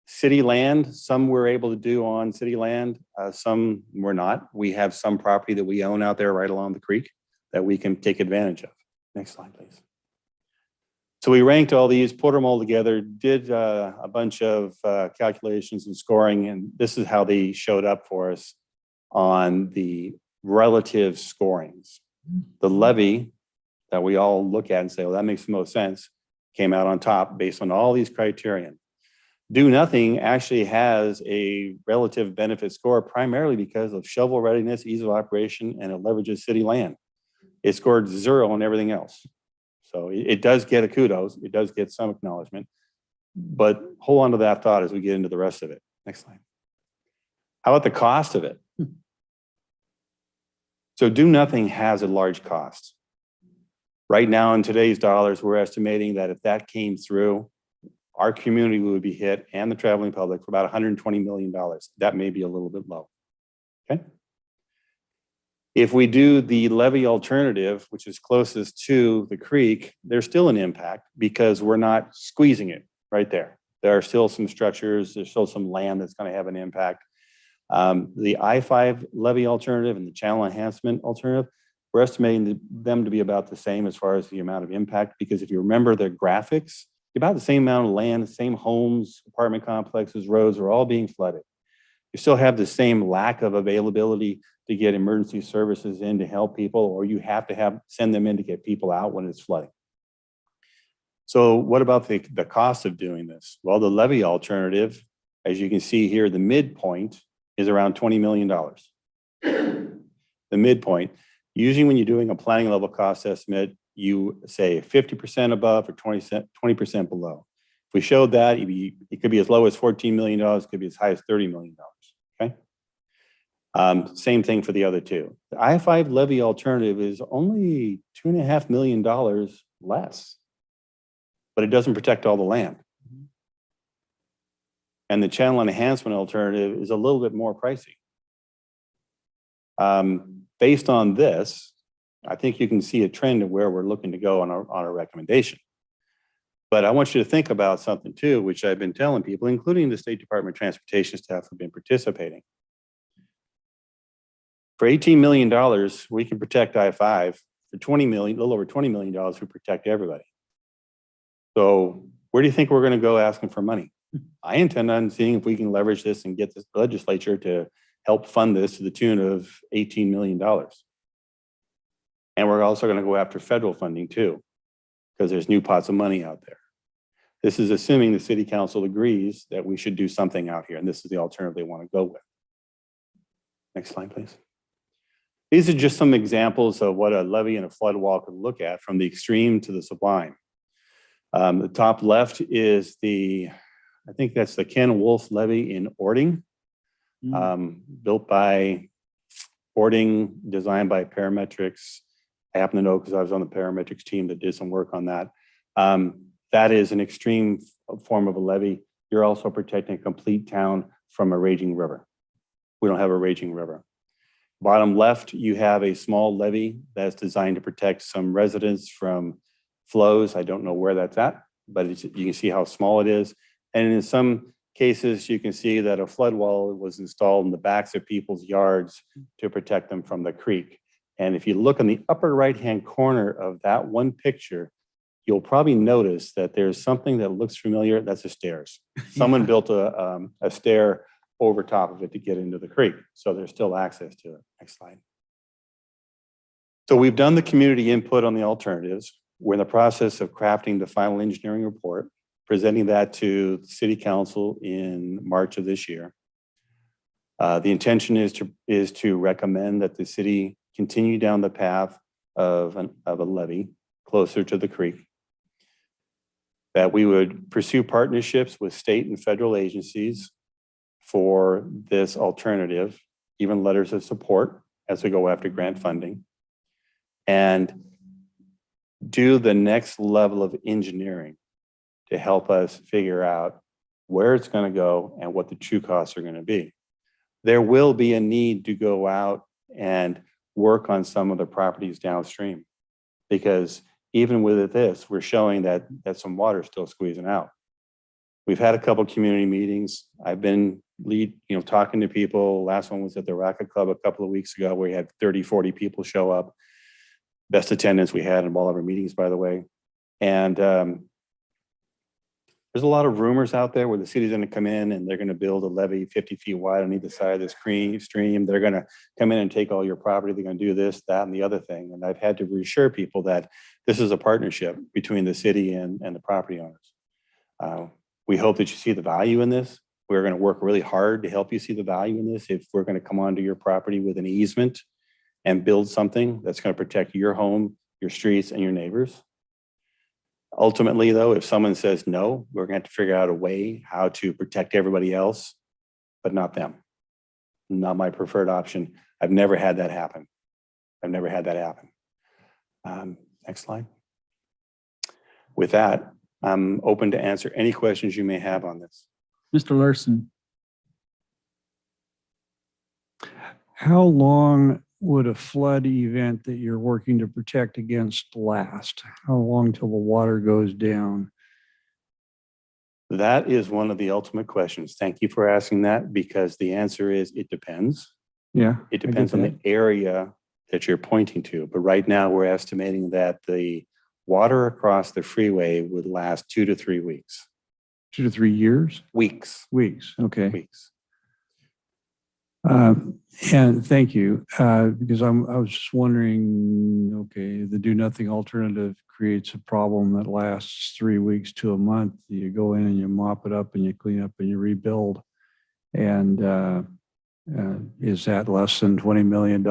City land, some we're able to do on city land, some we're not. We have some property that we own out there right along the creek that we can take advantage of. Next slide, please. So we ranked all these, put them all together, did a bunch of calculations and scoring, and this is how they showed up for us on the relative scorings. The levee that we all look at and say, well, that makes the most sense, came out on top based on all these criterion. Do nothing actually has a relative benefit score primarily because of shovel readiness, ease of operation, and it leverages city land. It scored 0 on everything else. So it does get a kudos, it does get some acknowledgement, but hold on to that thought as we get into the rest of it. Next slide. How about the cost of it? So do nothing has a large cost. Right now in today's dollars, we're estimating that if that came through, our community would be hit and the traveling public for about $120 million. That may be a little bit low, okay? If we do the levee alternative, which is closest to the creek, there's still an impact because we're not squeezing it right there. There are still some structures, there's still some land that's going to have an impact. The I-5 levee alternative and the channel enhancement alternative, we're estimating them to be about the same as far as the amount of impact, because if you remember their graphics, about the same amount of land, the same homes, apartment complexes, roads are all being flooded. You still have the same lack of availability to get emergency services in to help people, or you have to send them in to get people out when it's flooding. So what about the cost of doing this? Well, the levee alternative, as you can see here, the midpoint is around $20 million. The midpoint, usually when you're doing a planning level cost estimate, you say 50% above or 20% below. If we showed that, it could be as low as $14 million, it could be as high as $30 million, okay? Same thing for the other two. The I-5 levee alternative is only $2.5 million less, but it doesn't protect all the land. And the channel enhancement alternative is a little bit more pricey. Based on this, I think you can see a trend of where we're looking to go on our recommendation. But I want you to think about something too, which I've been telling people, including the State Department of Transportation staff who've been participating. For $18 million, we can protect I-5. For $20 million, a little over $20 million, we protect everybody. So where do you think we're going to go asking for money? I intend on seeing if we can leverage this and get the legislature to help fund this to the tune of $18 million. And we're also going to go after federal funding too, because there's new pots of money out there. This is assuming the city council agrees that we should do something out here, and this is the alternative they want to go with. Next slide, please. These are just some examples of what a levee and a flood wall could look at from the extreme to the sublime. The top left is I think that's the Ken Wolf levee in Ording, built by Ording, designed by Parametrics. I happen to know because I was on the Parametrics team that did some work on that. That is an extreme form of a levee. You're also protecting a complete town from a raging river. We don't have a raging river. Bottom left, you have a small levee that's designed to protect some residents from flows. I don't know where that's at, but you can see how small it is. And in some cases, you can see that a flood wall was installed in the backs of people's yards to protect them from the creek. And if you look in the upper right-hand corner of that one picture, you'll probably notice that there's something that looks familiar. That's the stairs. Someone built a stair over top of it to get into the creek. So there's still access to it. Next slide. So we've done the community input on the alternatives. We're in the process of crafting the final engineering report, presenting that to the city council in March of this year. The intention is to recommend that the city continue down the path of a levee closer to the creek, that we would pursue partnerships with state and federal agencies for this alternative, even letters of support as we go after grant funding, and do the next level of engineering to help us figure out where it's going to go and what the true costs are going to be. There will be a need to go out and work on some of the properties downstream, because even with this, we're showing that some water is still squeezing out. We've had a couple community meetings. I've been talking to people. Last one was at the Racket Club a couple of weeks ago, where we had 30, 40 people show up. Best attendance we had in all of our meetings, by the way. And there's a lot of rumors out there where the city's going to come in and they're going to build a levee 50 feet wide on either side of this stream. They're going to come in and take all your property. They're going to do this, that, and the other thing. And I've had to reassure people that this is a partnership between the city and the property owners. We hope that you see the value in this. We're going to work really hard to help you see the value in this. If we're going to come onto your property with an easement and build something that's going to protect your home, your streets, and your neighbors. Ultimately, though, if someone says no, we're going to have to figure out a way how to protect everybody else, but not them. Not my preferred option. I've never had that happen. Next slide. With that, I'm open to answer any questions you may have on this. Mr. Larson. How long would a flood event that you're working to protect against last? How long till the water goes down? That is one of the ultimate questions. Thank you for asking that, because the answer is it depends. Yeah. It depends on the area that you're pointing to. But right now we're estimating that the water across the freeway would last 2 to 3 weeks. 2 to 3 years? Weeks. Okay. Weeks. And thank you, because I was just wondering, okay, the do nothing alternative creates a problem that lasts 3 weeks to a month. You go in and you mop it up and you clean up and you rebuild. And is that less than $20 million?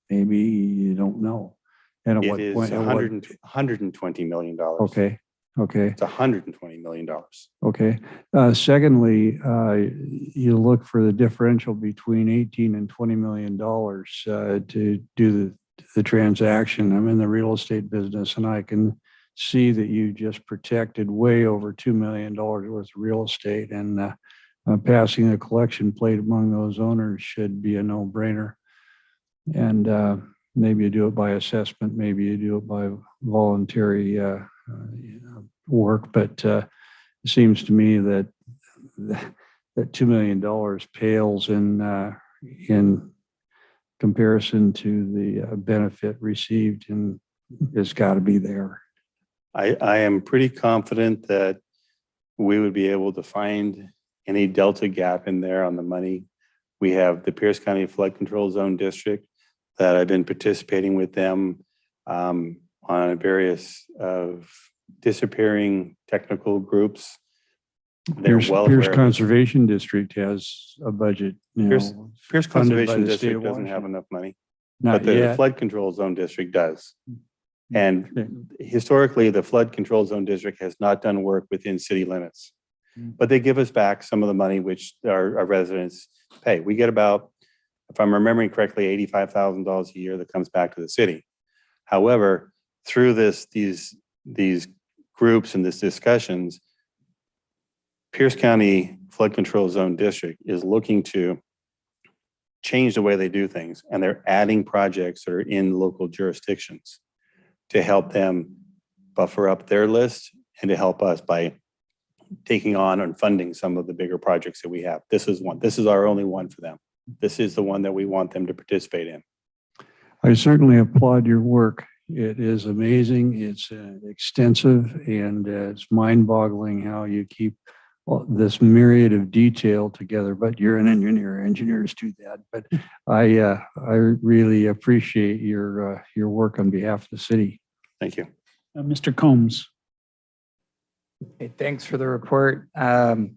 Maybe, you don't know. And at what It is point? $120 million. Okay. It's $120 million. Okay. Secondly, you look for the differential between 18 and $20 million to do the transaction. I'm in the real estate business, and I can see that you just protected way over $2 million worth of real estate, and passing a collection plate among those owners should be a no-brainer. And maybe you do it by assessment, maybe you do it by voluntary work, but it seems to me that $2 million pales in comparison to the benefit received, and it's got to be there. I am pretty confident that we would be able to find any delta gap in there on the money We have the Pierce County Flood Control Zone District that I've been participating with them on various of disappearing technical groups. They're Pierce, well Pierce aware of this. Conservation District has a budget, Pierce funded by Conservation the state District of doesn't have Washington. enough money, Not but the yet. Flood Control Zone District does. Okay. And historically, the Flood Control Zone District has not done work within city limits. Mm. But they give us back some of the money which our residents pay. We get about, if I'm remembering correctly, $85,000 a year that comes back to the city. However, through these groups and these discussions, Pierce County Flood Control Zone District is looking to change the way they do things, and they're adding projects that are in local jurisdictions to help them buffer up their list and to help us by taking on and funding some of the bigger projects that we have. This is our only one for them. This is the one that we want them to participate in. I certainly applaud your work. It is amazing. It's extensive, and it's mind-boggling how you keep this myriad of detail together. But you're an engineer. Engineers do that. But I really appreciate your work on behalf of the city. Thank you. Mr. Combs. Hey, thanks for the report. I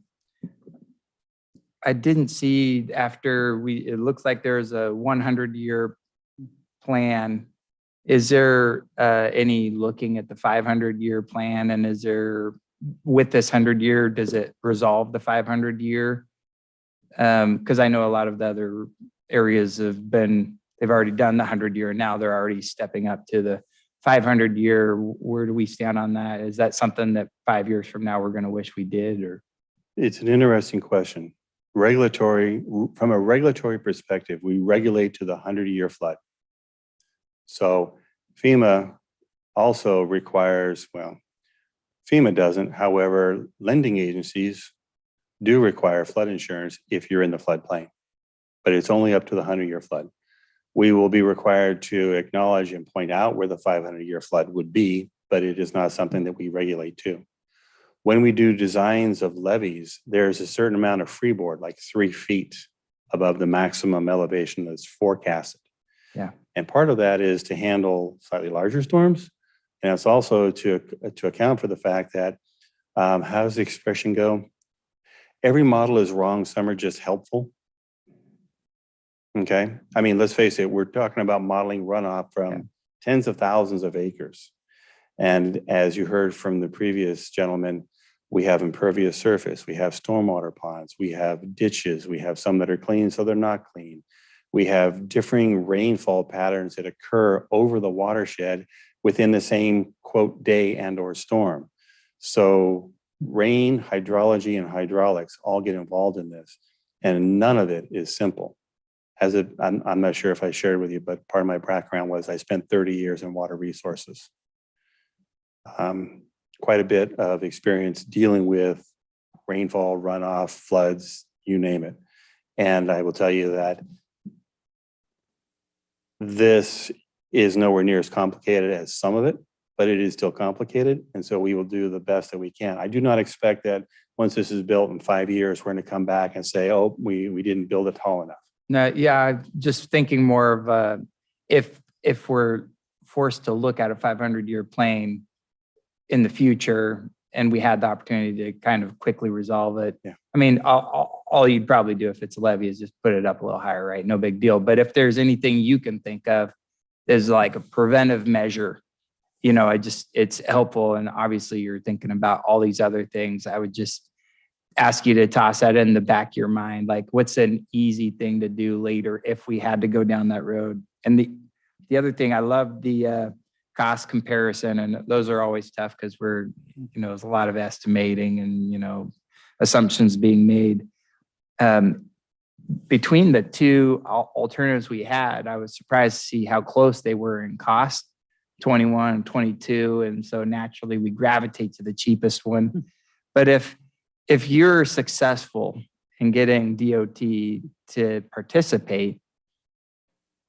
didn't see it looks like there's a 100-year plan. Is there any looking at the 500-year plan? And is there, with this 100-year, does it resolve the 500-year? Because I know a lot of the other areas they've already done the 100-year, and now they're already stepping up to the 500-year. Where do we stand on that? Is that something that 5 years from now we're going to wish we did? Or It's an interesting question. From a regulatory perspective, we regulate to the 100-year flood. So FEMA also requires, FEMA doesn't. However, lending agencies do require flood insurance if you're in the floodplain, but it's only up to the 100-year flood. We will be required to acknowledge and point out where the 500-year flood would be, but it is not something that we regulate to. When we do designs of levees, there's a certain amount of freeboard, like 3 feet above the maximum elevation that's forecasted. Yeah. And part of that is to handle slightly larger storms. And it's also to account for the fact that, how does the expression go? Every model is wrong, some are just helpful. Okay. I mean, let's face it, we're talking about modeling runoff from tens of thousands of acres. And as you heard from the previous gentleman, we have impervious surface, we have stormwater ponds, we have ditches, we have some that are clean, so they're not clean. We have differing rainfall patterns that occur over the watershed within the same quote day and or storm. So rain, hydrology, and hydraulics all get involved in this, and none of it is simple. I'm not sure if I shared with you, but part of my background was I spent 30 years in water resources. Quite a bit of experience dealing with rainfall, runoff, floods, you name it. And I will tell you that this is nowhere near as complicated as some of it, but it is still complicated. And so we will do the best that we can. I do not expect that once this is built in 5 years, we're going to come back and say, oh, we didn't build it tall enough. no, yeah, just thinking more of if we're forced to look at a 500-year plan in the future, and we had the opportunity to kind of quickly resolve it. Yeah. I mean, all you'd probably do if it's a levy is just put it up a little higher, right? No big deal. But if there's anything you can think of as like a preventive measure, it's helpful. And obviously you're thinking about all these other things. I would just ask you to toss that in the back of your mind. Like, what's an easy thing to do later if we had to go down that road? And the other thing, I love the cost comparison, and those are always tough because there's a lot of estimating and, assumptions being made. Between the two alternatives we had, I was surprised to see how close they were in cost, 21 and 22. And so naturally we gravitate to the cheapest one. But if you're successful in getting DOT to participate,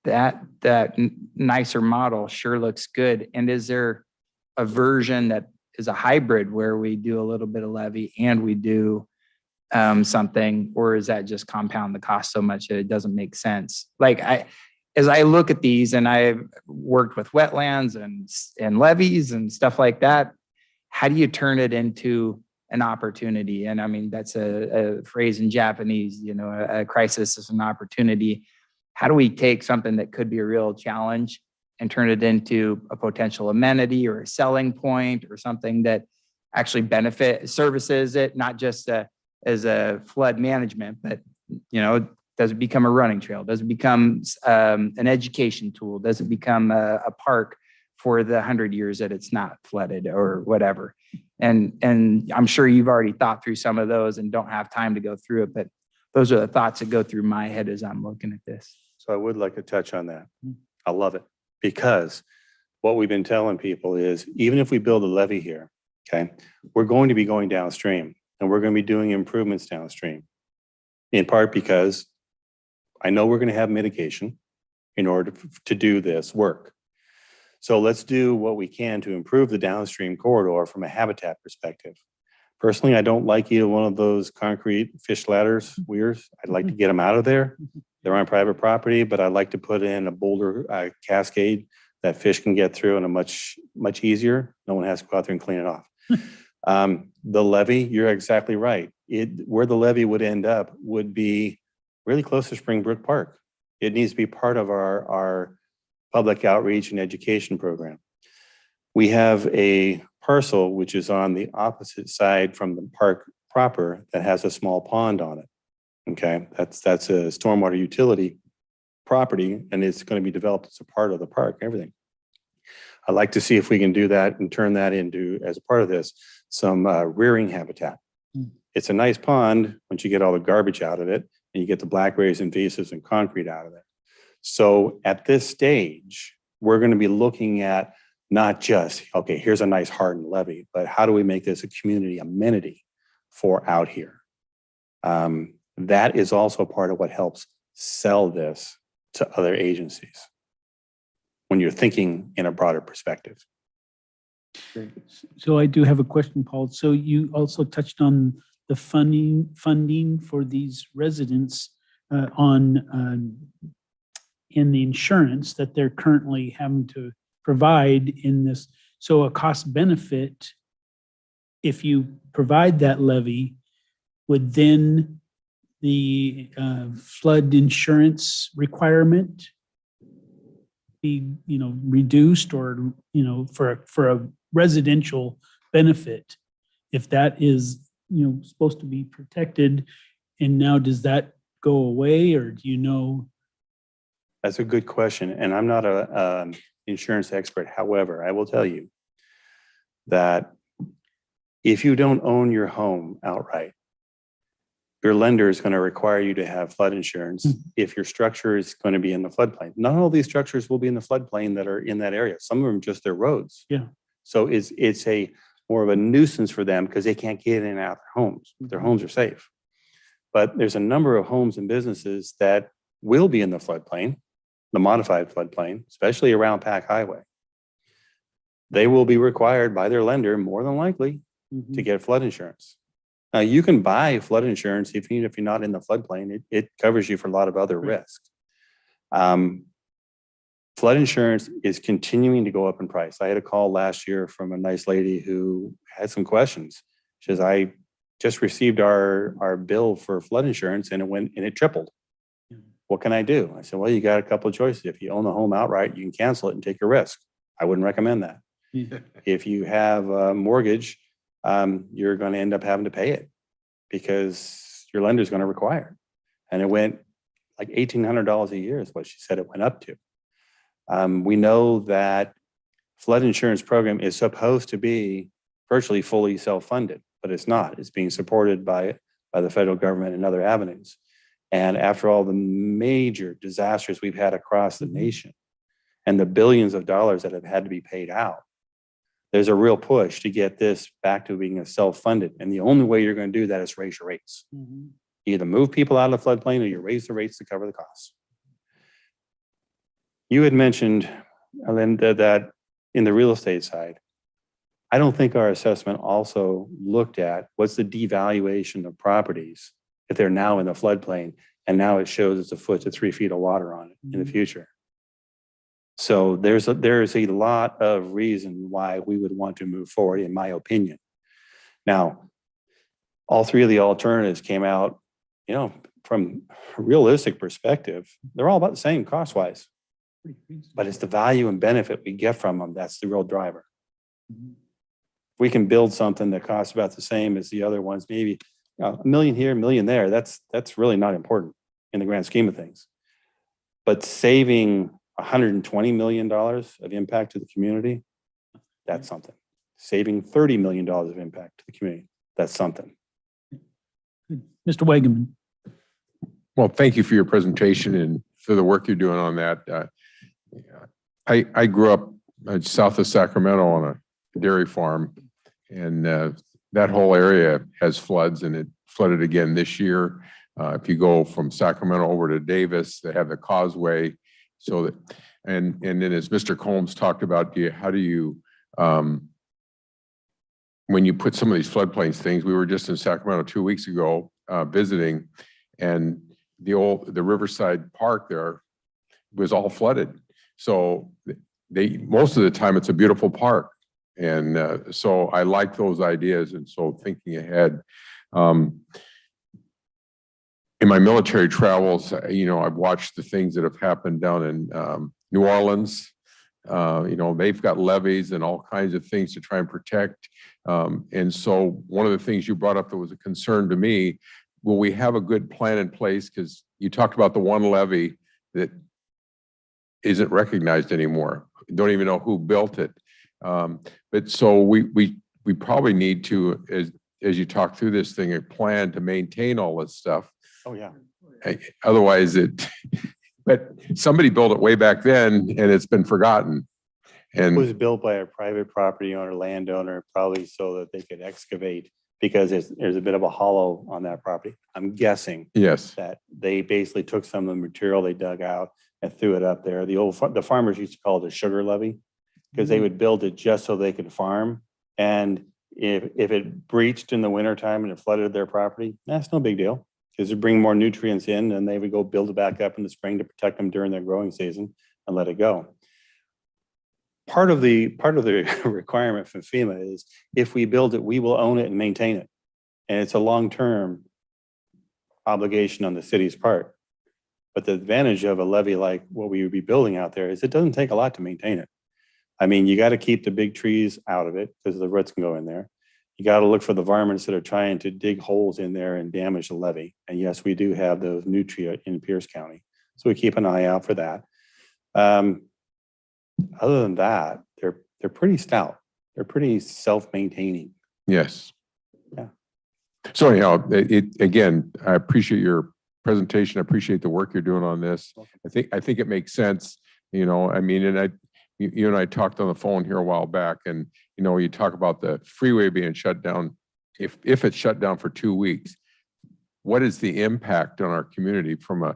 that nicer model sure looks good. And is there a version that is a hybrid where we do a little bit of levy and we do something, or is that just compound the cost so much that it doesn't make sense? Like as I look at these, and I've worked with wetlands and levees and stuff like that, how do you turn it into an opportunity? And I mean, that's a phrase in Japanese, a crisis is an opportunity. How do we take something that could be a real challenge and turn it into a potential amenity or a selling point or something that actually services it, not just as a flood management, but, does it become a running trail? Does it become an education tool? Does it become a park for the 100 years that it's not flooded or whatever? And I'm sure you've already thought through some of those and don't have time to go through it, but those are the thoughts that go through my head as I'm looking at this. So I would like to touch on that. I love it, because what we've been telling people is, even if we build a levee here, okay, we're going to be going downstream, and we're going to be doing improvements downstream, in part because I know we're going to have mitigation in order to do this work. So let's do what we can to improve the downstream corridor from a habitat perspective. Personally, I don't like either one of those concrete fish ladders, weirs. I'd like to get them out of there. They're on private property, but I'd like to put in a boulder cascade that fish can get through in a much easier. No one has to go out there and clean it off. The levee, you're exactly right. Where the levee would end up would be really close to Springbrook Park. It needs to be part of our public outreach and education program. We have a parcel which is on the opposite side from the park proper that has a small pond on it. Okay, that's a stormwater utility property, and it's going to be developed as a part of the park, everything. I'd like to see if we can do that and turn that into, as a part of this, some rearing habitat. It's a nice pond once you get all the garbage out of it and you get the blackberries and visas and concrete out of it. So at this stage, we're going to be looking at not just, okay, here's a nice hardened levee, but how do we make this a community amenity for out here? That is also part of what helps sell this to other agencies when you're thinking in a broader perspective. So I do have a question, Paul. So you also touched on the funding for these residents in the insurance that they're currently having to provide in this. So a cost benefit, if you provide that levy, would then the flood insurance requirement be, reduced, or, for a residential benefit, if that is, supposed to be protected, and now does that go away, or do you know? That's a good question. And I'm not an insurance expert. However, I will tell you that if you don't own your home outright, your lender is going to require you to have flood insurance if your structure is going to be in the floodplain. Not all these structures will be in the floodplain that are in that area. Some of them just their roads. Yeah. So it's a more of a nuisance for them because they can't get in and out of their homes. Their homes are safe. But there's a number of homes and businesses that will be in the floodplain, the modified floodplain, especially around Pack Highway. They will be required by their lender, more than likely, to get flood insurance. Now, you can buy flood insurance even if you're not in the floodplain. It covers you for a lot of other risks. Flood insurance is continuing to go up in price. I had a call last year from a nice lady who had some questions. She says, I just received our bill for flood insurance and it tripled. What can I do? I said, well, you got a couple of choices. If you own the home outright, you can cancel it and take a risk. I wouldn't recommend that. If you have a mortgage, you're going to end up having to pay it because your lender is going to require it. And it went like $1,800 a year is what she said it went up to. We know that flood insurance program is supposed to be virtually fully self-funded, but it's not. It's being supported by the federal government and other avenues. And after all the major disasters we've had across the nation and the billions of dollars that have had to be paid out, there's a real push to get this back to being a self-funded. And the only way you're going to do that is raise your rates. Either move people out of the floodplain or you raise the rates to cover the costs. You had mentioned, Linda, that in the real estate side, I don't think our assessment also looked at what's the devaluation of properties if they're now in the floodplain, and now it shows it's 1 foot to 3 feet of water on it in the future. So there's a lot of reason why we would want to move forward, in my opinion. Now, all three of the alternatives came out, you know, from a realistic perspective, they're all about the same cost-wise, but it's the value and benefit we get from them that's the real driver. We can build something that costs about the same as the other ones, maybe $1 million here, $1 million there. That's really not important in the grand scheme of things. But saving $120 million of impact to the community, that's something. Saving $30 million of impact to the community, that's something. Mr. Wageman. Well, thank you for your presentation and for the work you're doing on that. I grew up south of Sacramento on a dairy farm, and that whole area has floods, and it flooded again this year. If you go from Sacramento over to Davis, they have the causeway. So that, and then as Mr. Combs talked about, how do you, when you put some of these floodplains things, we were just in Sacramento 2 weeks ago visiting, and the Riverside Park there was all flooded. So most of the time it's a beautiful park. And so I like those ideas. And so thinking ahead, in my military travels, you know, I've watched the things that have happened down in New Orleans. You know, they've got levees and all kinds of things to try and protect. And so one of the things you brought up that was a concern to me, will we have a good plan in place? Because you talked about the one levee that isn't recognized anymore. Don't even know who built it. But so we probably need to, as you talk through this thing, a plan to maintain all this stuff. Oh, yeah. Otherwise but somebody built it way back then and it's been forgotten. It was And built by a private property owner, landowner, probably so that they could excavate, because there's a bit of a hollow on that property. I'm guessing yes, that they basically took some of the material they dug out and threw it up there. The farmers used to call it a sugar levee, because they would build it just so they could farm. And if it breached in the wintertime and it flooded their property, that's no big deal, because it bring more nutrients in, and they would go build it back up in the spring to protect them during their growing season and let it go. Part of the requirement from FEMA is if we build it, we will own it and maintain it. And it's a long-term obligation on the city's part. But the advantage of a levee like what we would be building out there is it doesn't take a lot to maintain it. I mean, you got to keep the big trees out of it because the roots can go in there. You got to look for the varmints that are trying to dig holes in there and damage the levee. And yes, we do have those nutria in Pierce County. So we keep an eye out for that. Other than that, they're pretty stout. They're pretty self-maintaining. yes. Yeah. So anyhow, again, I appreciate your presentation. I appreciate the work you're doing on this. I think it makes sense, you know, I mean, and you and I talked on the phone here a while back, and, you know, you talk about the freeway being shut down. If it's shut down for 2 weeks, what is the impact on our community from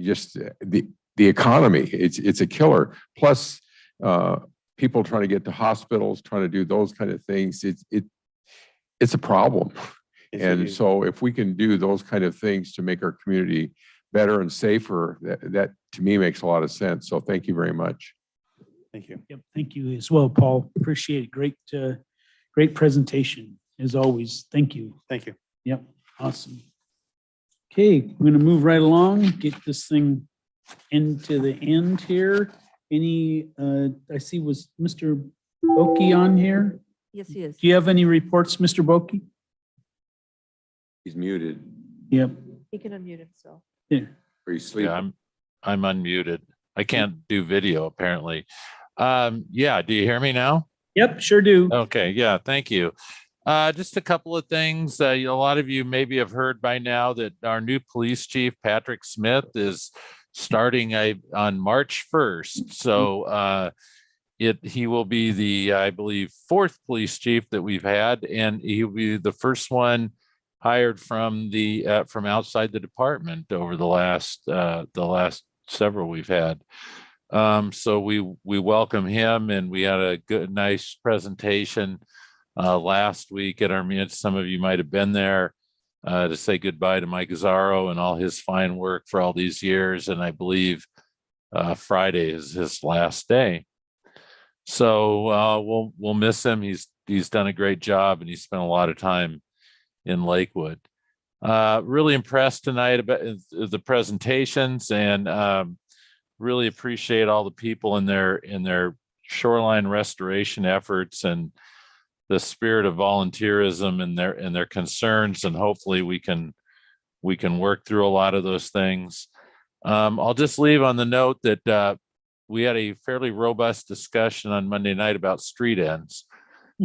just the economy? It's a killer. Plus, people trying to get to hospitals, trying to do those kind of things. It's a problem. And so if we can do those kind of things to make our community better and safer, that to me makes a lot of sense. So thank you very much. Thank you. Yep, thank you as well, Paul. Appreciate it. Great presentation as always. Thank you. Thank you. Yep, awesome. Okay, we're gonna move right along, get this thing into the end here. I see was Mr. Boki on here? Yes, he is. Do you have any reports, Mr. Boki? He's muted. Yep, He can unmute himself. yeah. Are you sleeping? Yeah, I'm unmuted. I can't do video apparently. Yeah, do you hear me now? Yep, sure do. Okay, yeah, thank you. Just a couple of things. A lot of you maybe have heard by now that our new police chief, Patrick Smith, is starting on March 1st. So he will be the, I believe, 4th police chief that we've had, and he will be the first one hired from outside the department over the last several we've had. So we welcome him, and we had a nice presentation last week at our meeting. Some of you might have been there to say goodbye to Mike Gazzaro and all his fine work for all these years. And I believe Friday is his last day. So we'll miss him. He's done a great job, and he spent a lot of time in Lakewood. Really impressed tonight about the presentations, and really appreciate all the people in their shoreline restoration efforts and the spirit of volunteerism and their concerns. And hopefully we can work through a lot of those things. I'll just leave on the note that we had a fairly robust discussion on Monday night about street ends.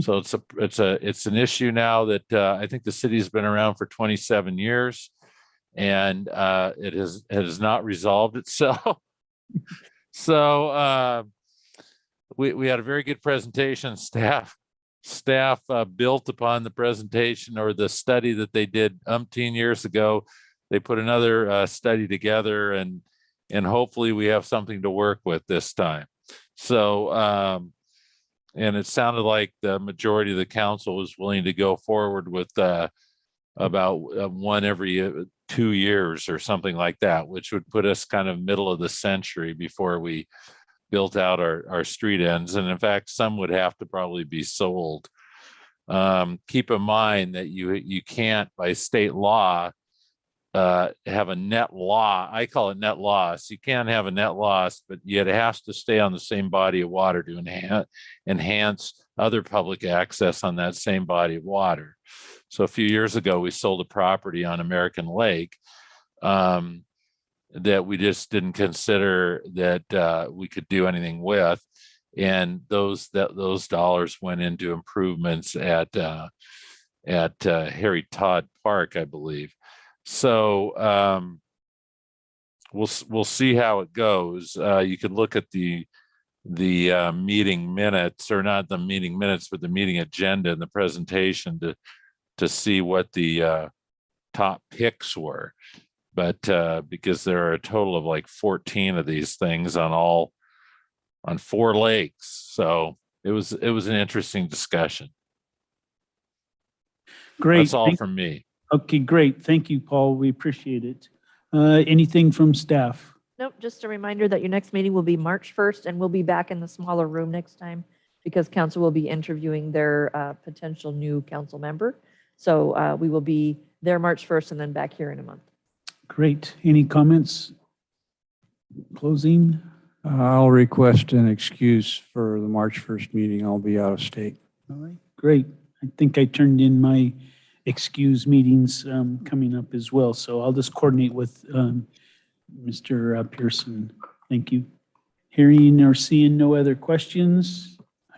So it's an issue now that I think the city's been around for 27 years, and it has not resolved itself. So we had a very good presentation. Staff built upon the presentation or the study that they did umpteen years ago. They put another study together, and hopefully we have something to work with this time. So and it sounded like the majority of the council was willing to go forward with about one every 2 years or something like that, which would put us kind of middle of the century before we built out our street ends. And in fact, some would have to probably be sold. Keep in mind that you can't, by state law, have a net loss. I call it net loss. You can't have a net loss, but yet it has to stay on the same body of water to enhance other public access on that same body of water. So a few years ago, we sold a property on American Lake that we just didn't consider that we could do anything with. And those dollars went into improvements at Harry Todd Park, I believe. So we'll see how it goes. You can look at the meeting minutes, or not the meeting minutes, but the meeting agenda and the presentation to see what the top picks were. But because there are a total of like 14 of these things on 4 lakes, so it was an interesting discussion. Great. That's all from me. Okay, great. Thank you, Paul. We appreciate it. Anything from staff? Nope, just a reminder that your next meeting will be March 1st, and we'll be back in the smaller room next time because council will be interviewing their potential new council member. So we will be there March 1st and then back here in a month. Great. Any comments? Closing? I'll request an excuse for the March 1st meeting. I'll be out of state. All right, great. I think I turned in my excuse meetings coming up as well. So I'll just coordinate with Mr. Pearson. Thank you. Hearing or seeing no other questions,